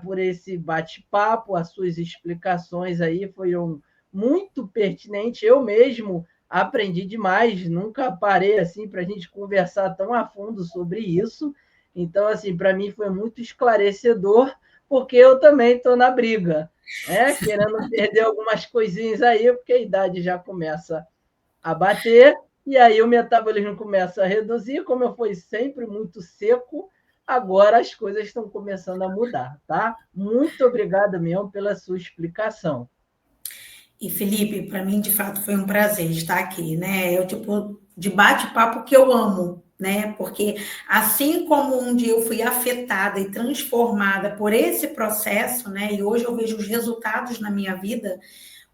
Por esse bate-papo, as suas explicações aí foram muito pertinentes. Eu mesmo aprendi demais, nunca parei assim para a gente conversar tão a fundo sobre isso. Então, assim, para mim foi muito esclarecedor, porque eu também estou na briga, né? Querendo perder algumas coisinhas aí, porque a idade já começa a bater, e aí o metabolismo começa a reduzir. Como eu fui sempre muito seco, agora as coisas estão começando a mudar, tá? Muito obrigado mesmo pela sua explicação. E, Felipe, para mim, de fato, foi um prazer estar aqui, né? É o tipo de bate-papo que eu amo, né? Porque assim como um dia eu fui afetada e transformada por esse processo, né? E hoje eu vejo os resultados na minha vida.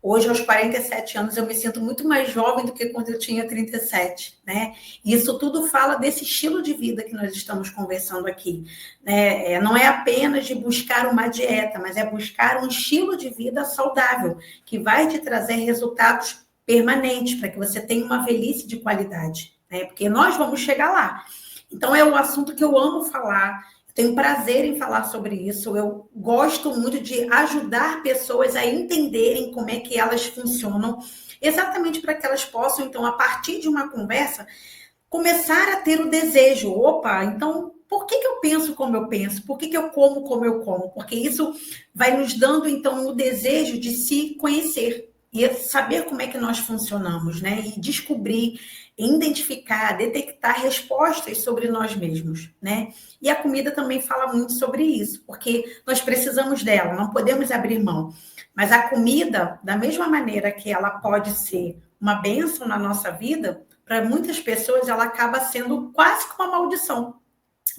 Hoje, aos 47 anos, eu me sinto muito mais jovem do que quando eu tinha 37, né? E isso tudo fala desse estilo de vida que nós estamos conversando aqui, né? Não é apenas de buscar uma dieta, mas é buscar um estilo de vida saudável, que vai te trazer resultados permanentes, para que você tenha uma velhice de qualidade, né? Porque nós vamos chegar lá. Então, é um assunto que eu amo falar, tenho prazer em falar sobre isso. Eu gosto muito de ajudar pessoas a entenderem como é que elas funcionam, exatamente para que elas possam, então, a partir de uma conversa, começar a ter o desejo. Opa, então, por que eu penso como eu penso? Por que eu como eu como? Porque isso vai nos dando, então, o desejo de se conhecer e saber como é que nós funcionamos, né? E descobrir, identificar, detectar respostas sobre nós mesmos, né? E a comida também fala muito sobre isso, porque nós precisamos dela, não podemos abrir mão. Mas a comida, da mesma maneira que ela pode ser uma bênção na nossa vida, para muitas pessoas ela acaba sendo quase que uma maldição.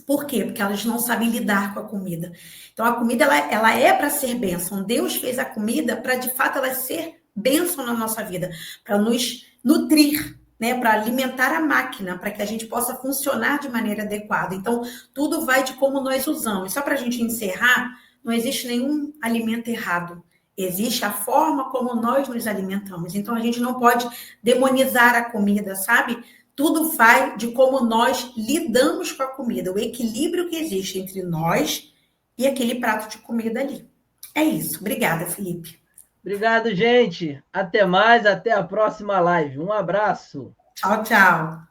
Por quê? Porque elas não sabem lidar com a comida. Então, a comida ela é para ser bênção. Deus fez a comida para, de fato, ela ser bênção na nossa vida, para nos nutrir, né, para alimentar a máquina, para que a gente possa funcionar de maneira adequada. Então, tudo vai de como nós usamos. Só para a gente encerrar, não existe nenhum alimento errado. Existe a forma como nós nos alimentamos. Então, a gente não pode demonizar a comida, sabe? Tudo vai de como nós lidamos com a comida, o equilíbrio que existe entre nós e aquele prato de comida ali. É isso. Obrigada, Felipe. Obrigado, gente. Até mais, até a próxima live. Um abraço. Tchau, tchau.